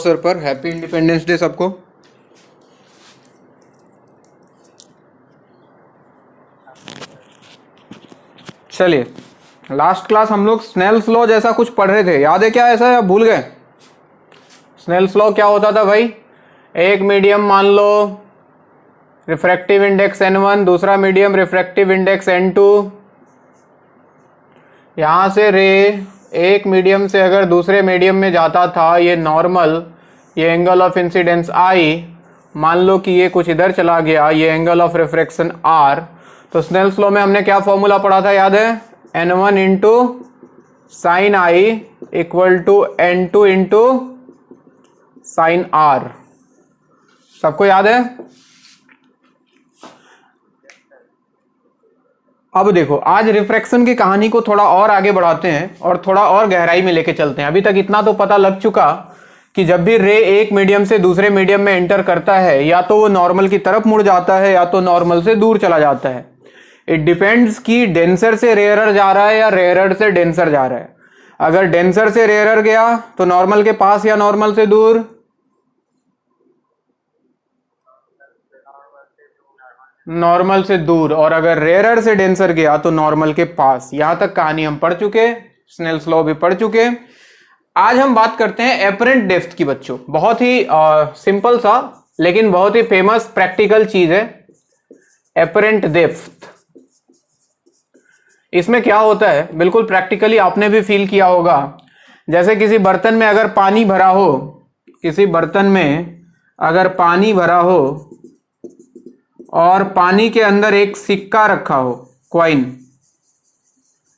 Sir पर happy independence day सबको। चलिए, लास्ट क्लास हम लोग स्नेल्स लॉ जैसा कुछ पढ़ रहे थे, याद है क्या ऐसा या भूल गए? स्नेल्स लॉ क्या होता था भाई? एक मीडियम मान लो रिफ्रैक्टिव इंडेक्स n1, दूसरा मीडियम रिफ्रैक्टिव इंडेक्स n2। यहां से रे एक मीडियम से अगर दूसरे मीडियम में जाता था, ये नॉर्मल, ये एंगल ऑफ इंसिडेंस I, मान लो कि ये कुछ इधर चला गया, ये एंगल ऑफ रिफ्रैक्शन R। तो स्नेल्स लॉ में हमने क्या फॉर्मूला पढ़ा था, याद है? n1 into sine I equal to n2 into sine R। सबको याद है? अब देखो, आज रिफ्रैक्शन की कहानी को थोड़ा और आगे बढ़ाते हैं और थोड़ा और गहराई में लेके चलते हैं। अभी तक इतना तो पता लग चुका कि जब भी रे एक मीडियम से दूसरे मीडियम में एंटर करता है, या तो वो नॉर्मल की तरफ मुड़ जाता है या तो नॉर्मल से दूर चला जाता है। इट डिपेंड्स कि डेंसर से रेयरर जा रहा है या रेयरर से डेंसर जा रहा है। अगर डेंसर से रेयरर गया तो नॉर्मल के पास या नॉर्मल से दूर? नॉर्मल से दूर। और अगर रेयरर से डेंसर गया तो नॉर्मल के पास। यहां तक कहानी हम पढ़ चुके, स्नेल्स लॉ भी पढ़ चुके। आज हम बात करते हैं एपरेंट डेप्थ की बच्चों। बहुत ही सिंपल सा लेकिन बहुत ही फेमस प्रैक्टिकल चीज है एपरेंट डेप्थ। इसमें क्या होता है, बिल्कुल प्रैक्टिकली आपने भी फील किया होगा। जैसे किसी बर्तन में अगर पानी भरा हो, किसी बर्तन में अगर पानी भरा हो और पानी के अंदर एक सिक्का रखा हो, क्वाइन,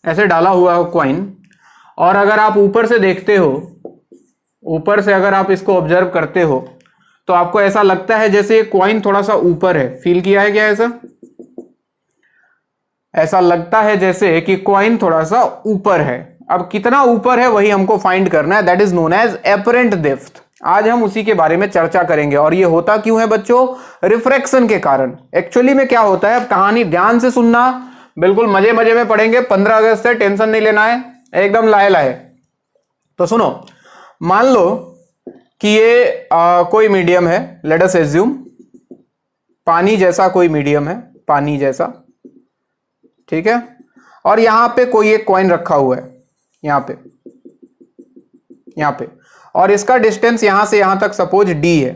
ऐसे डाला हुआ हो क्वाइन, और अगर आप ऊपर से देखते हो, ऊपर से अगर आप इसको ऑब्जर्व करते हो तो आपको ऐसा लगता है जैसे ये क्वाइन थोड़ा सा ऊपर है। फील किया है क्या ऐसा? ऐसा लगता है जैसे कि क्वाइन थोड़ा सा ऊपर है। अब कितना ऊपर है वही हमको फाइंड करना है, that is known as apparent depth. आज हम उसी के बारे में चर्चा करेंगे। और ये होता क्यों है बच्चों? रिफ्रैक्शन के कारण। एक्चुअली में क्या होता है, अब कहानी ध्यान से सुनना, बिल्कुल मजे मजे में पढ़ेंगे। 15 अगस्त से टेंशन नहीं लेना है, एकदम लाए लाए। तो सुनो, मान लो कि ये कोई मीडियम है, लेट अस एज्यूम पानी जैसा कोई मीडियम है, पानी जैसा, ठीक है। और यहां पे कोई एक कॉइन रखा हुआ है, यहां पे, यहां पे, और इसका डिस्टेंस यहां से यहां तक सपोज d है,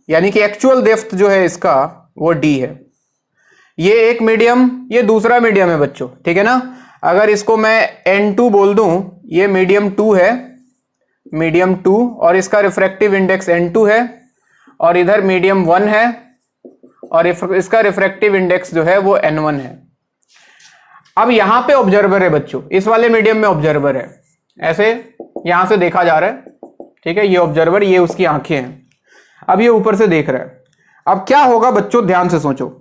यानी कि एक्चुअल डेप्थ जो है इसका वो d है। ये एक मीडियम, ये दूसरा मीडियम है बच्चों, ठीक है ना। अगर इसको मैं n2 बोल दूं, ये मीडियम 2 है, मीडियम 2, और इसका रिफ्रैक्टिव इंडेक्स n2 है, और इधर मीडियम 1 है और इसका रिफ्रैक्टिव इंडेक्स जो है वो n1 है। अब यहां पे ऑब्जर्वर है बच्चों, इस वाले मीडियम में ऑब्जर्वर है, ऐसे यहां से देखा जा रहा है, ठीक है। ये ऑब्जर्वर, ये उसकी आंखें हैं। अब ये ऊपर से देख रहा है। अब क्या होगा बच्चों, ध्यान से सोचो।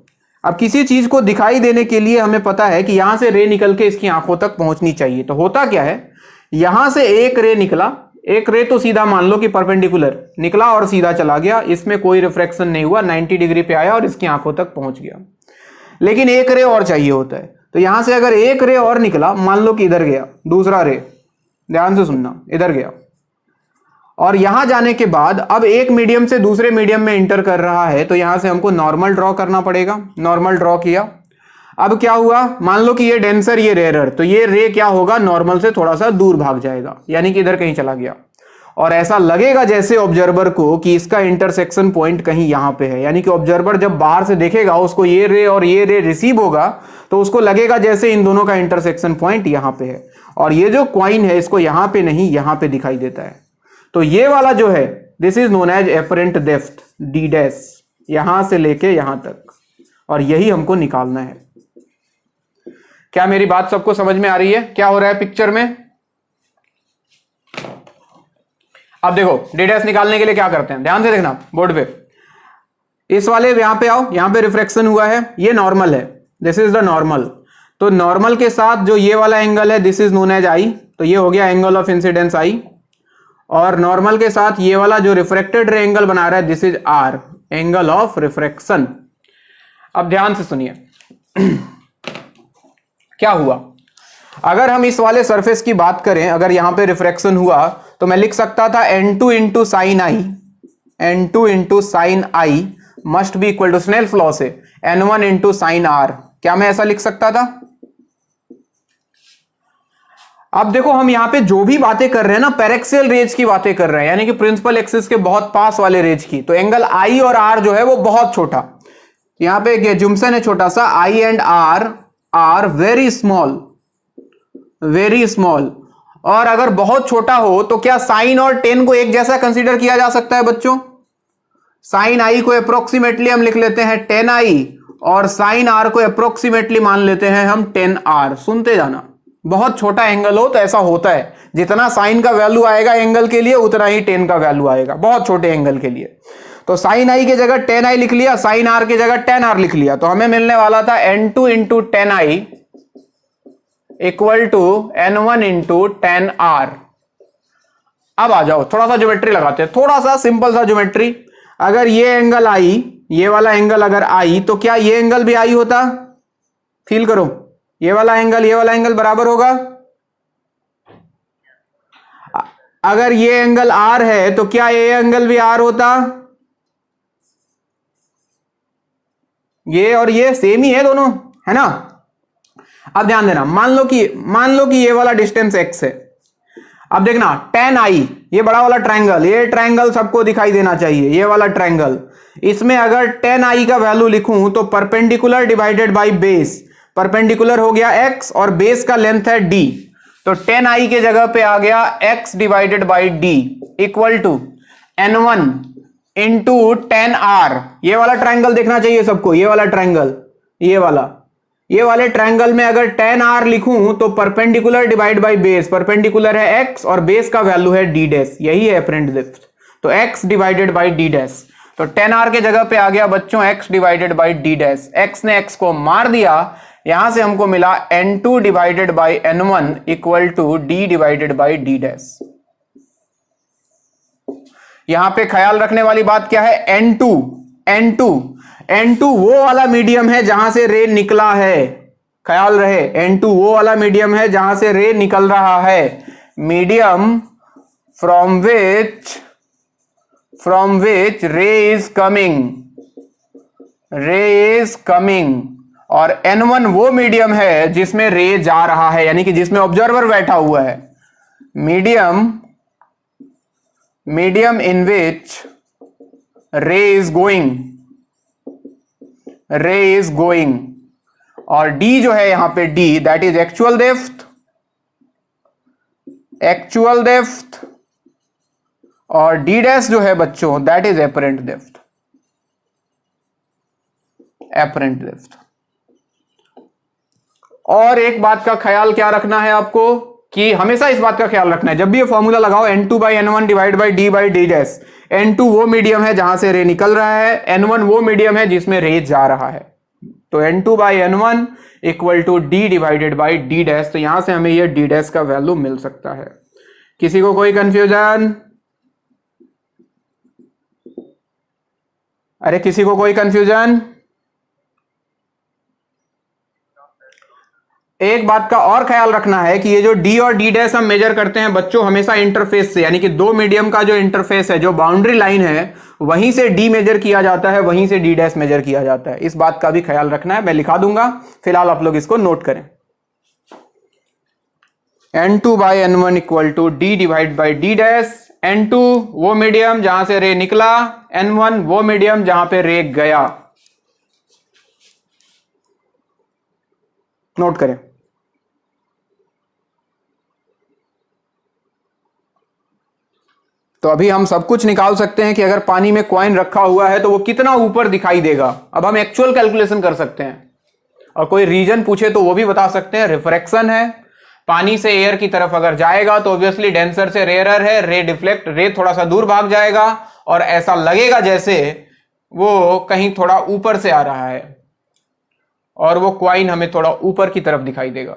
अब किसी चीज को दिखाई देने के लिए हमें पता है कि यहां से रे निकल के इसकी आंखों तक पहुंचनी चाहिए। तो होता क्या है, यहां से एक रे निकला, एक रे तो सीधा मान लो कि परपेंडिकुलर निकला और सीधा चला गया, इसमें कोई रिफ्रैक्शन नहीं हुआ, 90 डिग्री पे आया और इसकी आंखों तक पहुंच गया। लेकिन एक रे और चाहिए होता है, तो यहां से अगर एक रे और निकला, मान लो कि इधर गया, दूसरा रे, ध्यान से सुनना, इधर गया, और यहां जाने के बाद अब एक मीडियम से दूसरे मीडियम में इंटर कर रहा है, तो यहां से हमको नॉर्मल ड्रॉ करना पड़ेगा। नॉर्मल ड्रॉ किया। अब क्या हुआ, मान लो कि ये डेंसर, ये रेयरर, तो ये रे क्या होगा, नॉर्मल से थोड़ा सा दूर भाग जाएगा, यानी कि इधर कहीं चला गया। और ऐसा लगेगा जैसे ऑब्जर्वर को कि इसका इंटरसेक्शन पॉइंट कहीं यहां पे है, यानी कि ऑब्जर्वर जब बाहर से देखेगा, उसको ये रे और ये रे रिसीव होगा, तो उसको लगेगा जैसे इन दोनों का इंटरसेक्शन पॉइंट यहां पे है। और ये जो क्वाइन है, इसको यहां पे नहीं, यहां पे दिखाई देता है। तो ये वाला जो है, this is known as apparent depth, d dash, यहां से लेके यहां तक, और यही हमको निकालना है। क्या मेरी बात सबको समझ में आ रही है? क्या हो रहा है पिक्चर में? अब देखो, डी डैश निकालने के लिए क्या करते हैं, ध्यान से देखना बोर्ड पे। इस वाले यहां पे आओ, यहां पे रिफ्रैक्शन हुआ है, ये नॉर्मल है, दिस इज द नॉर्मल। तो नॉर्मल के साथ जो ये वाला एंगल है, this is known as I, तो ये हो गया एंगल ऑफ इंसिडेंस आई। और नॉर्मल के साथ ये वाला जो रिफ्रैक्टेड रे एंगल बना रहा है, this is R, angle of refraction. अब ध्यान से सुनिए क्या हुआ। अगर हम इस वाले सरफेस की बात करें, अगर यहां पे रिफ्रैक्शन हुआ तो मैं लिख सकता था N2 into sine I, N2 into sine I must be equal to, Snell's law से, N1 इंटू साइन आर। क्या मैं ऐसा लिख सकता था? अब देखो हम यहां पे जो भी बातें कर रहे हैं ना, पैरेक्सियल रेज की बातें कर रहे हैं, यानी कि प्रिंसिपल एक्सिस के बहुत पास वाले रेज की। तो एंगल आई और आर जो है वो बहुत छोटा, यहां पे एक जुम्सन है छोटा सा, I and R are very small, very small. और अगर बहुत छोटा हो तो क्या साइन और टेन को एक जैसा कंसीडर किया जा सकता है बच्चों? साइन आई को अप्रोक्सीमेटली हम लिख लेते हैं 10i, और साइन आर को अप्रोक्सीमेटली मान लेते हैं हम 10r। सुनते जाना, बहुत छोटा एंगल हो तो ऐसा होता है, जितना साइन का वैल्यू आएगा एंगल के लिए उतना ही 10 का वैल्यू आएगा बहुत छोटे एंगल के लिए। तो साइन आई की जगह 10i लिख लिया, साइन आर की जगह 10r लिख लिया, तो हमें मिलने वाला था N2 into 10i equal to N1 into 10r। अब आ जाओ थोड़ा सा ज्योमेट्री लगाते हैं, थोड़ा सा सिंपल सा ज्योमेट्री। अगर ये एंगल आई, ये वाला एंगल अगर आई, तो क्या ये एंगल भी आई होता? फील करो, ये वाला एंगल बराबर होगा। अगर ये एंगल आर है तो क्या ये एंगल भी आर होता? ये और ये सेम ही है दोनों, है ना? अब ध्यान देना, मान लो कि ये वाला डिस्टेंस x है। अब देखना 10i, ये बड़ा वाला ट्रायंगल, ये ट्रायंगल सबको दिखाई देना चाहिए, ये वाला ट्रायंगल, इसमें अगर 10i का वैल्यू लिखूं तो perpendicular divided by base, perpendicular हो गया x और बेस का लेंथ है d, तो 10i के जगह पे आ गया x divided by d equal to N1 into 10r। ये वाला ट्रायंगल देखना चाहिए सबको, ये वाला ट्रायंगल, ये वाले ट्रायंगल में अगर 10r लिखूं तो perpendicular divide by base, perpendicular है x और बेस का वैल्यू है d डैश, यही है एपरेंट डेप्थ, तो x divided by d dash. तो 10r के जगह पे आ गया बच्चों x divided by d dash, x ने x को मार दिया, यहां से हमको मिला N2 divided by N1 equal to d divided by d dash. यहां पे ख्याल रखने वाली बात क्या है? N2 वो वाला मीडियम है जहां से रे निकला है, ख्याल रहे, N2 वो वाला मीडियम है जहां से रे निकल रहा है, मीडियम फ्रॉम विच रे इज कमिंग, और N1 वो मीडियम है जिसमें रे जा रहा है, यानी कि जिसमें ऑब्जर्वर बैठा हुआ है, मीडियम इन विच रे इज गोइंग, और d जो है यहां पे d that is actual depth, और d डैश जो है बच्चों दैट इज एपरेंट डेप्थ। और एक बात का ख्याल क्या रखना है आपको, कि हमेशा इस बात का ख्याल रखना है जब भी ये फॉर्मूला लगाओ, N2 by N1 divide by d dash, N2 वो मीडियम है जहां से रे निकल रहा है, N1 वो मीडियम है जिसमें रे जा रहा है, तो N2 by N1 equal to d divided by d dash. तो यहां से हमें ये d डैश का वैल्यू मिल सकता है। किसी को कोई कंफ्यूजन? अरे किसी को कोई कंफ्यूजन? एक बात का और ख्याल रखना है कि ये जो d और d डैश हम मेजर करते हैं बच्चों हमेशा इंटरफेस से, यानी कि दो मीडियम का जो इंटरफेस है, जो बाउंड्री लाइन है, वहीं से d मेजर किया जाता है, वहीं से d डैश मेजर किया जाता है। इस बात का भी ख्याल रखना है, मैं लिखा दूंगा, फिलहाल आप लोग इसको नोट करें। N2 by N1 equal to d divide by d dash, N2 वो मीडियम जहां से रे निकला, N1 वो मीडियम जहां पे रे गया। नोट करें। तो अभी हम सब कुछ निकाल सकते हैं कि अगर पानी में कॉइन रखा हुआ है तो वो कितना ऊपर दिखाई देगा। अब हम एक्चुअल कैलकुलेशन कर सकते हैं, और कोई रीजन पूछे तो वो भी बता सकते हैं। रिफ्रैक्शन है, पानी से एयर की तरफ अगर जाएगा तो ऑब्वियसली डेंसर से रेयरर है, रे थोड़ा सा दूर भाग जाएगा, और ऐसा लगेगा जैसे वो कहीं थोड़ा ऊपर से आ रहा है, और वो कॉइन हमें थोड़ा ऊपर की तरफ दिखाई देगा।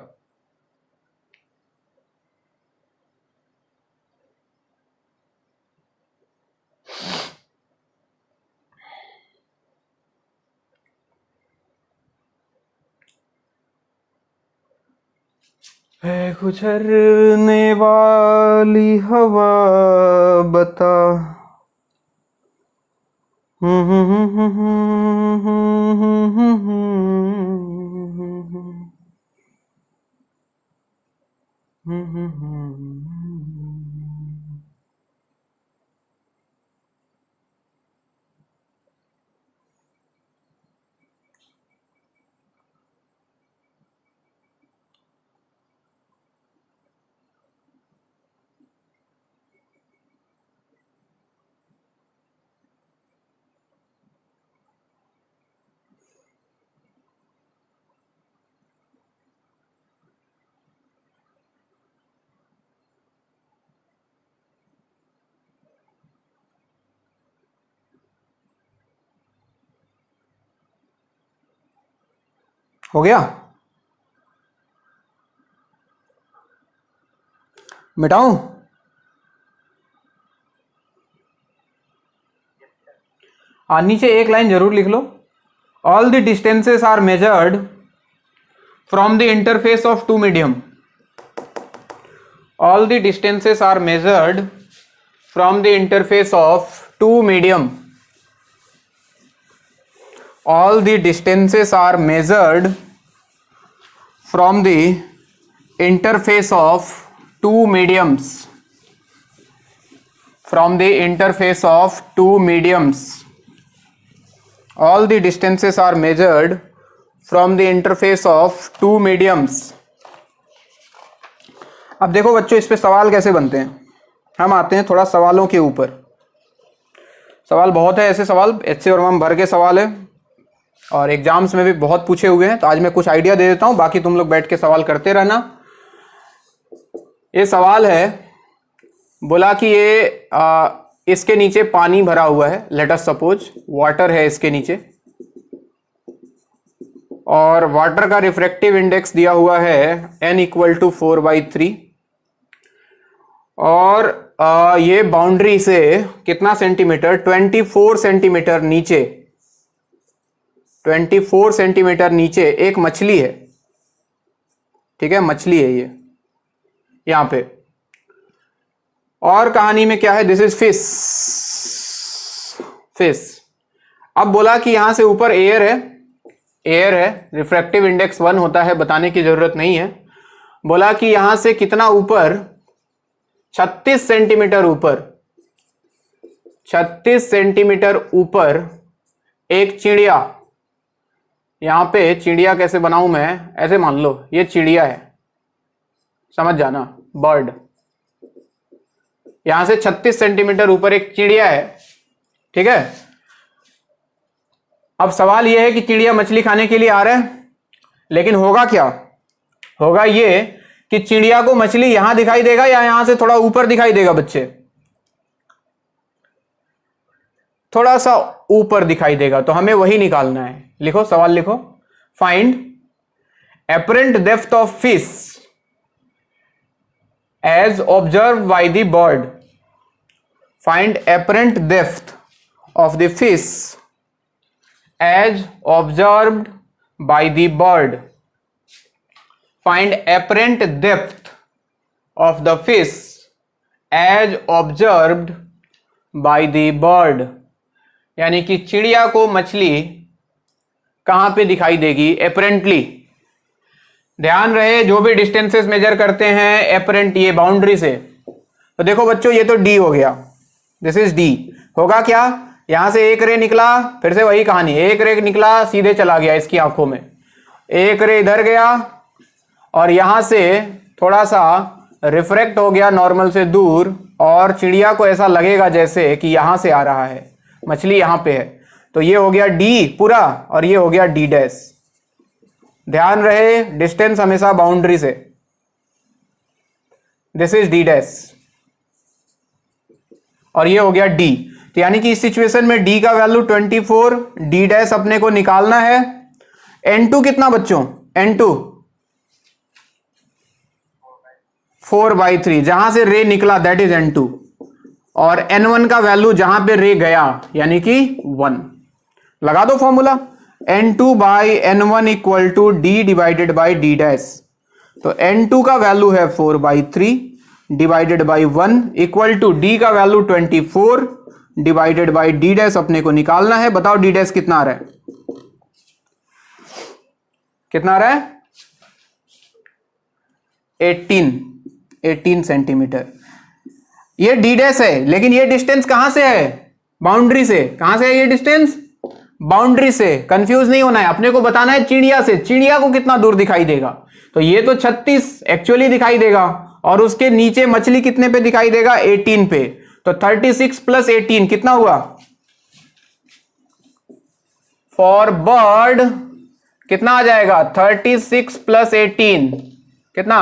है गुजरने वाली हवा बता। हो गया? मिटाऊं? नीचे एक लाइन जरूर लिख लो। All the distances are measured from the interface of two medium. All the distances are measured from the interface of two medium. All the distances are measured from the interface of two mediums. From the interface of two mediums. All the distances are measured from the interface of two mediums. अब देखो बच्चों, इस पे सवाल कैसे बनते हैं। हम आते हैं थोड़ा सवालों के ऊपर। सवाल बहुत है, ऐसे सवाल HC और भर के सवाल है और एग्जाम्स में भी बहुत पूछे हुए हैं। तो आज मैं कुछ आइडिया दे देता हूं, बाकी तुम लोग बैठ के सवाल करते रहना। ये सवाल है, बोला कि ये इसके नीचे पानी भरा हुआ है। लेट अस सपोज वाटर है इसके नीचे, और वाटर का रिफ्रैक्टिव इंडेक्स दिया हुआ है n = 4/3, और ये बाउंड्री से कितना सेंटीमीटर, 24 सेंटीमीटर नीचे, 24 सेंटीमीटर नीचे एक मछली है। ठीक है, मछली है ये यहां पे। और कहानी में क्या है, दिस इज फिश। फिश। अब बोला कि यहां से ऊपर एयर है, एयर है, रिफ्रैक्टिव इंडेक्स 1 होता है, बताने की जरूरत नहीं है। बोला कि यहां से कितना ऊपर, 36 सेंटीमीटर ऊपर, 36 सेंटीमीटर ऊपर एक चिड़िया। यहां पे चिड़िया कैसे बनाऊं मैं, ऐसे मान लो ये चिड़िया है, समझ जाना, बर्ड। यहां से 36 सेंटीमीटर ऊपर एक चिड़िया है। ठीक है, अब सवाल यह है कि चिड़िया मछली खाने के लिए आ रहा है, लेकिन होगा क्या, होगा ये कि चिड़िया को मछली यहां दिखाई देगा या यहां से थोड़ा ऊपर दिखाई देगा बच्चे, थोड़ा सा ऊपर दिखाई देगा। तो हमें वही निकालना है। लिखो, सवाल लिखो, find apparent depth of fish as observed by the bird. Find apparent depth of the fish as observed by the bird. Find apparent depth of the fish as observed by the bird. यानी कि चिड़िया को मछली कहां पे दिखाई देगी, apparently. ध्यान रहे, जो भी डिस्टेंसेस मेजर करते हैं एपरेंट, ये बाउंड्री से। तो देखो बच्चों, ये तो डी हो गया, दिस इज डी। होगा क्या, यहां से एक रे निकला, फिर से वही कहानी, एक रे निकला सीधे चला गया इसकी आंखों में, एक रे इधर गया और यहां से थोड़ा सा रिफ्रैक्ट हो गया नॉर्मल से दूर, और चिड़िया को ऐसा लगेगा जैसे कि यहां से आ रहा है, मछली यहां पे है। तो ये हो गया डी पूरा, और ये हो गया डी डैश। ध्यान रहे, डिस्टेंस हमेशा बाउंड्री से। दिस इज डी डैश, और ये हो गया डी। तो यानी कि इस सिचुएशन में डी का वैल्यू 24, डी डैश अपने को निकालना है। n2 कितना बच्चों, n2 4/3, जहां से रे निकला दैट इज n2, और n1 का वैल्यू जहां पे रे गया यानी कि 1। लगा दो फॉर्मूला, n2/n1 = d/d डैश। तो n2 का वैल्यू है 4/3 divided by 1 equal to d का value 24 divided by d dash अपने को निकालना है। बताओ d डैश कितना आ रहा है, कितना आ रहा है? 18 सेंटीमीटर। ये d डैश है, लेकिन ये डिस्टेंस कहां से है? बाउंड्री से। कहां से है ये डिस्टेंस? बाउंड्री से। कंफ्यूज नहीं होना है, अपने को बताना है चिड़िया से। चिड़िया को कितना दूर दिखाई देगा? तो ये तो 36 एक्चुअली दिखाई देगा, और उसके नीचे मछली कितने पे दिखाई देगा? 18 पे। तो 36 प्लस 18 कितना हुआ? फॉर बर्ड कितना आ जाएगा? 36 प्लस 18 कितना?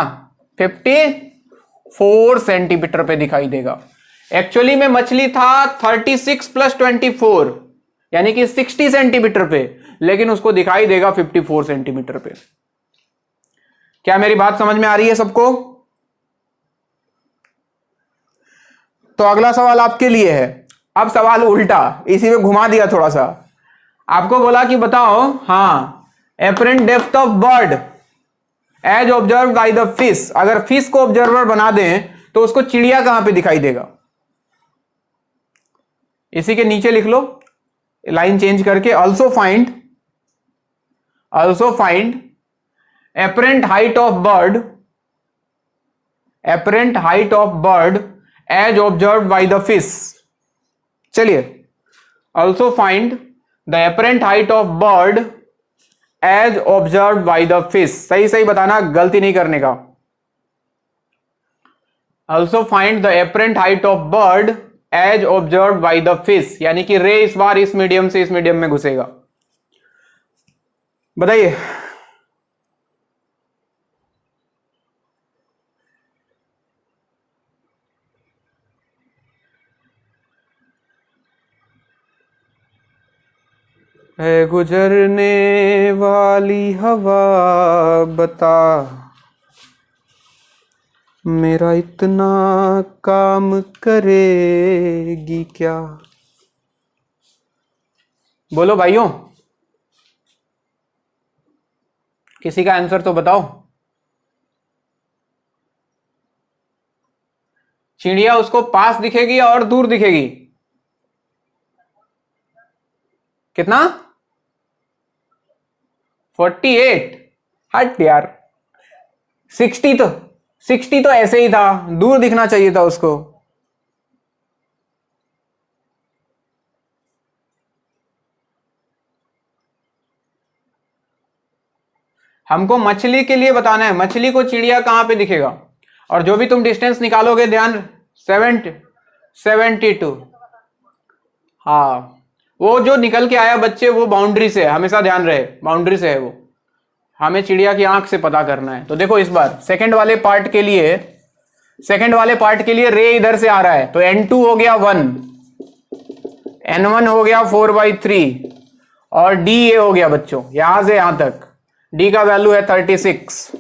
54 सेंटीमीटर पे दिखाई देगा। एक्चुअली में मछली था 36 प्लस 24 यानी कि 60 सेंटीमीटर पे, लेकिन उसको दिखाई देगा 54 सेंटीमीटर पे। क्या मेरी बात समझ में आ रही है सबको? तो अगला सवाल आपके लिए है। अब सवाल उल्टा, इसी में घुमा दिया थोड़ा सा। आपको बोला कि बताओ, हाँ, apparent depth of bird as observe by the fish. अगर फिश को ऑब्जर्वर बना दें तो उसको चिड़िया कहां पे दिखाई देगा? इसी के नीचे लिख लो, लाइन चेंज करके, also find apparent height of bird as observe by the fish. चलिए, also find the apparent height of bird as observe by the fish. सही सही बताना, गलती नहीं करने का। Also find the apparent height of bird as observe by the fish, यानी कि रे इस बार इस मीडियम से इस मीडियम में घुसेगा। बताइए। है गुजरने वाली हवा बता, मेरा इतना काम करेगी क्या? बोलो भाइयों, किसी का आंसर तो बताओ। चिड़िया उसको पास दिखेगी और दूर दिखेगी? कितना? 48? हट यार, 60 तो ऐसे ही था, दूर दिखना चाहिए था उसको। हमको मछली के लिए बताना है, मछली को चिड़िया कहां पे दिखेगा? और जो भी तुम डिस्टेंस निकालोगे, ध्यान, 72। हाँ, वो जो निकल के आया बच्चे, वो बाउंड्री से है, हमेशा ध्यान रहे, बाउंड्री से है वो। हमें चिड़िया की आंख से पता करना है। तो देखो, इस बार सेकंड वाले पार्ट के लिए रे इधर से आ रहा है, तो n2 हो गया 1, n1 हो गया 4/3, और d ये हो गया बच्चों, यहां से यहां तक। d का वैल्यू है 36।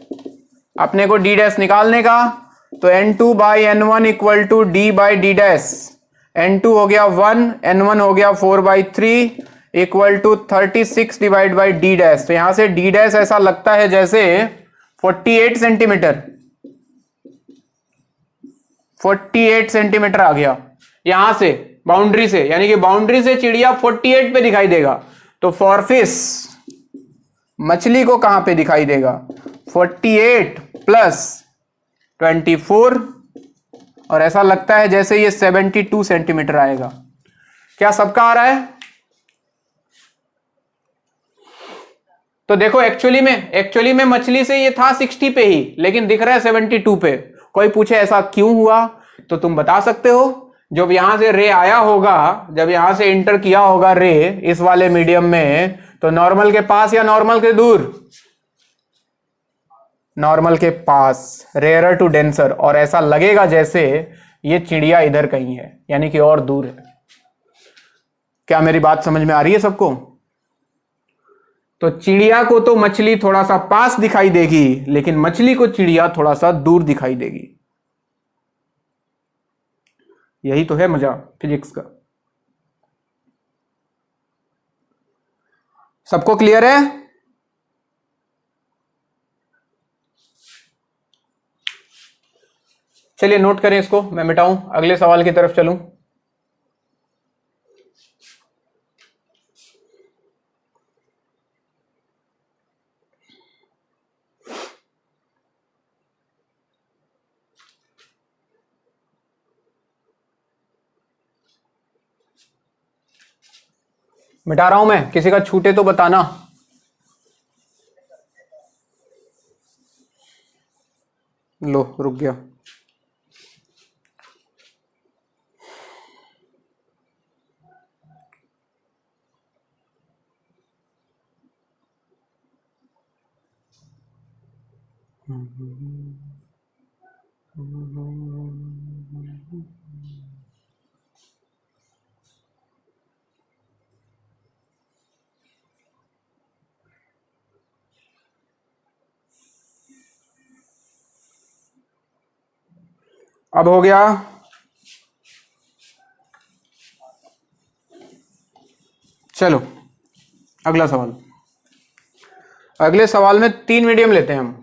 अपने को d डैश निकालने का, तो n2 by n1 equal to d by d dash. n2 हो गया 1, n1 हो गया 4/3 equal to 36 divide by d dash. तो यहां से d डैश ऐसा लगता है जैसे 48 सेंटीमीटर, 48 सेंटीमीटर आ गया यहां से, बाउंड्री से, यानी कि बाउंड्री से चिड़िया 48 पे दिखाई देगा। तो फॉर फिश, मछली को कहां पे दिखाई देगा? 48 प्लस 24, और ऐसा लगता है जैसे ये 72 सेंटीमीटर आएगा। क्या सबका आ रहा है? तो देखो, एक्चुअली में मछली से ये था 60 पे ही, लेकिन दिख रहा है 72 पे। कोई पूछे ऐसा क्यों हुआ, तो तुम बता सकते हो, जब यहां से रे आया होगा, जब यहां से इंटर किया होगा रे इस वाले मीडियम में, तो नॉर्मल के पास या नॉर्मल के दूर? नॉर्मल के पास, रेयर टू डेंसर, और ऐसा लगेगा जैसे ये चिड़िया इधर कहीं है, यानी कि और दूर है। क्या मेरी बात समझ में आ रही है सबको? तो चिड़िया को तो मछली थोड़ा सा पास दिखाई देगी, लेकिन मछली को चिड़िया थोड़ा सा दूर दिखाई देगी। यही तो है मजा फिजिक्स का। सबको क्लियर है? चलिए नोट करें इसको, मैं मिटाऊं, अगले सवाल की तरफ चलूं। मिटा रहा हूं मैं, किसी का छूटे तो बताना। लो रुक गया। अब हो गया। चलो अगला सवाल। अगले सवाल में 3 मीडियम लेते हैं हम।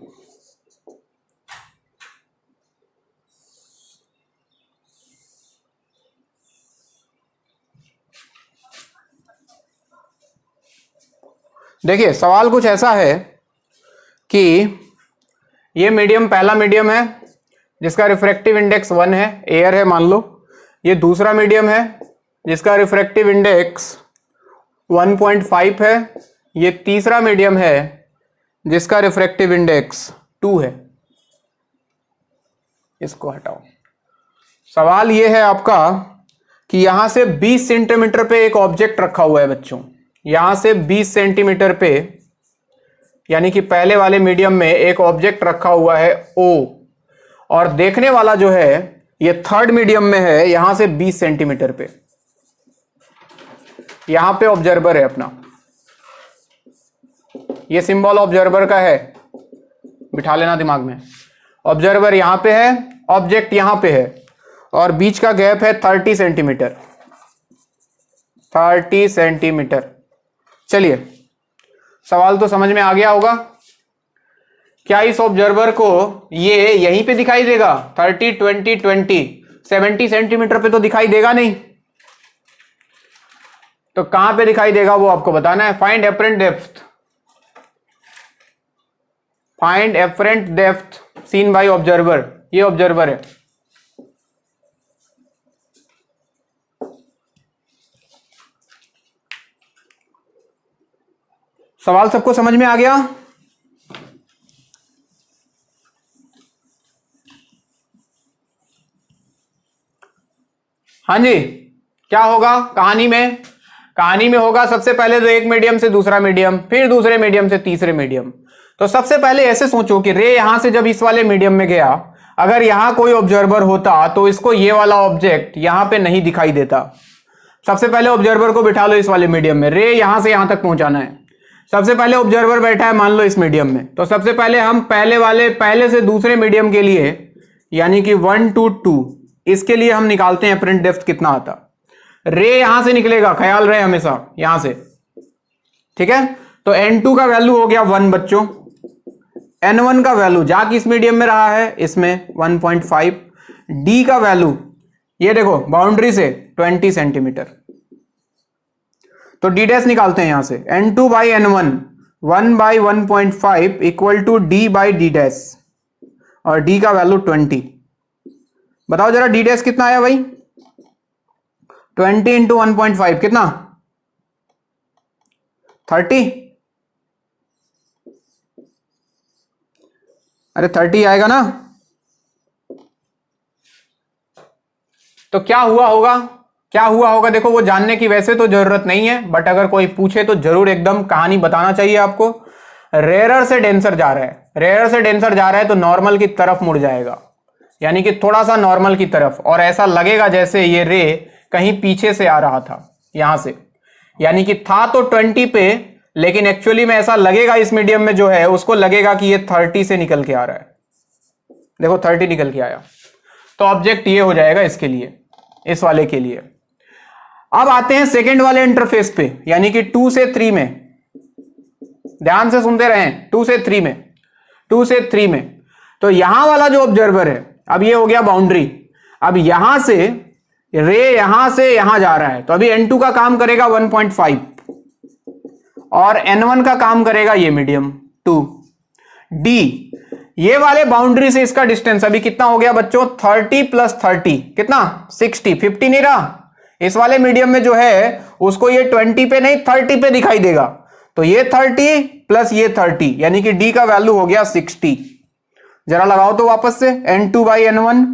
देखिए सवाल कुछ ऐसा है कि ये मीडियम, पहला मीडियम है जिसका रिफ्रैक्टिव इंडेक्स 1 है, एयर है मान लो। ये दूसरा मीडियम है जिसका रिफ्रैक्टिव इंडेक्स 1.5 है। ये तीसरा मीडियम है जिसका रिफ्रैक्टिव इंडेक्स 2 है। इसको हटाओ। सवाल ये है आपका कि यहां से 20 सेंटीमीटर पे एक ऑब्जेक्ट रखा हुआ है बच्चों, यहां से 20 सेंटीमीटर पे, यानी कि पहले वाले मीडियम में एक ऑब्जेक्ट रखा हुआ है O, और देखने वाला जो है ये थर्ड मीडियम में है, यहां से 20 सेंटीमीटर पे। यहां पे ऑब्जर्वर है अपना, ये सिंबल ऑब्जर्वर का है, बिठा लेना दिमाग में। ऑब्जर्वर यहां पे है, ऑब्जेक्ट यहां पे है, और बीच का गैप है 30 सेंटीमीटर। 30 सेंटीमीटर। चलिए सवाल तो समझ में आ गया होगा। क्या इस ऑब्जर्वर को ये यहीं पे दिखाई देगा? 30 20 20 70 सेंटीमीटर पे तो दिखाई देगा नहीं, तो कहां पे दिखाई देगा वो आपको बताना है। Find apparent depth, find apparent depth seen by observer. ये ऑब्जर्वर है। सवाल सबको समझ में आ गया? हाँ जी। क्या होगा कहानी में? कहानी में होगा सबसे पहले तो एक मीडियम से दूसरा मीडियम, फिर दूसरे मीडियम से तीसरे मीडियम। तो सबसे पहले ऐसे सोचो कि रे यहां से जब इस वाले मीडियम में गया, अगर यहां कोई ऑब्जर्वर होता तो इसको ये वाला ऑब्जेक्ट यहां पे नहीं दिखाई देता। सबसे पहले ऑब्जर्वर को बिठा लो इस वाले मीडियम में, रे यहां से यहां तक पहुंचाना है। सबसे पहले ऑब्जर्वर बैठा है मान लो इस मीडियम में, तो सबसे पहले हम पहले से दूसरे मीडियम के लिए, यानी कि 1 to 2, इसके लिए हम निकालते हैं एपरेंट डेप्थ कितना आता। रे यहां से निकलेगा, ख्याल रहे हमेशा यहां से, ठीक है। तो N2 का वैल्यू हो गया 1 बच्चों। N1 का वैल्यू जा किस मीडियम में रहा है, इसमें 1.5। D का वैल्यू ये देखो बाउंड्री से 20 सेंटीमीटर। तो D डैश निकालते हैं यहां से, N2 by N1 1/1.5 equal to D by D dash, और D का वैल्यू 20। बताओ जरा D डैश कितना आया भाई? 20 इंटू 1.5 कितना? 30। अरे 30 आएगा ना। तो क्या हुआ होगा, क्या हुआ होगा? देखो वो जानने की वैसे तो जरूरत नहीं है, बट अगर कोई पूछे तो जरूर एकदम कहानी बताना चाहिए आपको। रेयर से डेंसर जा रहा है, रेयर से डेंसर जा रहा है तो नॉर्मल की तरफ मुड़ जाएगा, यानी कि थोड़ा सा नॉर्मल की तरफ, और ऐसा लगेगा जैसे ये रे कहीं पीछे से आ रहा था यहां से, यानी कि था तो 20 पे, लेकिन एक्चुअली में ऐसा लगेगा इस मीडियम में जो है उसको लगेगा कि ये 30 से निकल के आ रहा है। देखो 30 निकल के आया, तो ऑब्जेक्ट ये हो जाएगा इसके लिए, इस वाले के लिए। अब आते हैं सेकंड वाले इंटरफेस पे, यानी कि 2 से 3 में। ध्यान से सुनते रहें, 2 से 3 में, 2 से 3 में। तो यहां वाला जो ऑब्जर्वर है अब ये हो गया बाउंड्री। अब यहां से रे यहां से यहां जा रहा है, तो अभी N2 का काम करेगा 1.5 और N1 का काम करेगा ये मीडियम 2। डी, ये वाले बाउंड्री से इसका डिस्टेंस अभी कितना हो गया बच्चों? 30 प्लस 30 कितना? 60। 50 नहीं रहा। इस वाले मीडियम में जो है उसको ये 20 पे नहीं 30 पे दिखाई देगा, तो ये 30 प्लस ये 30 यानी कि डी का वैल्यू हो गया 60। जरा लगाओ तो वापस से, N2 by N1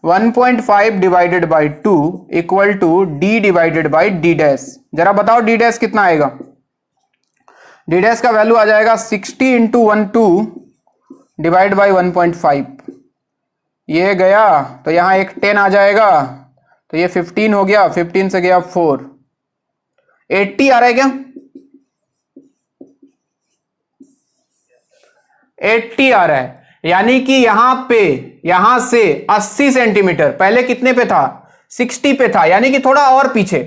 1.5 divided by 2 equal to d divided by d dash. जरा बताओ डी डैश कितना आएगा? डी डैश का वैल्यू आ जाएगा 60 इंटू 12 डिवाइड बाई 1.5। ये गया तो यहां एक 10 आ जाएगा, तो ये 15 हो गया, 15 से गया 4, 80 आ रहा है क्या? 80 आ रहा है, यानी कि यहां से 80 सेंटीमीटर, पहले कितने पे था? 60 पे था, यानी कि थोड़ा और पीछे,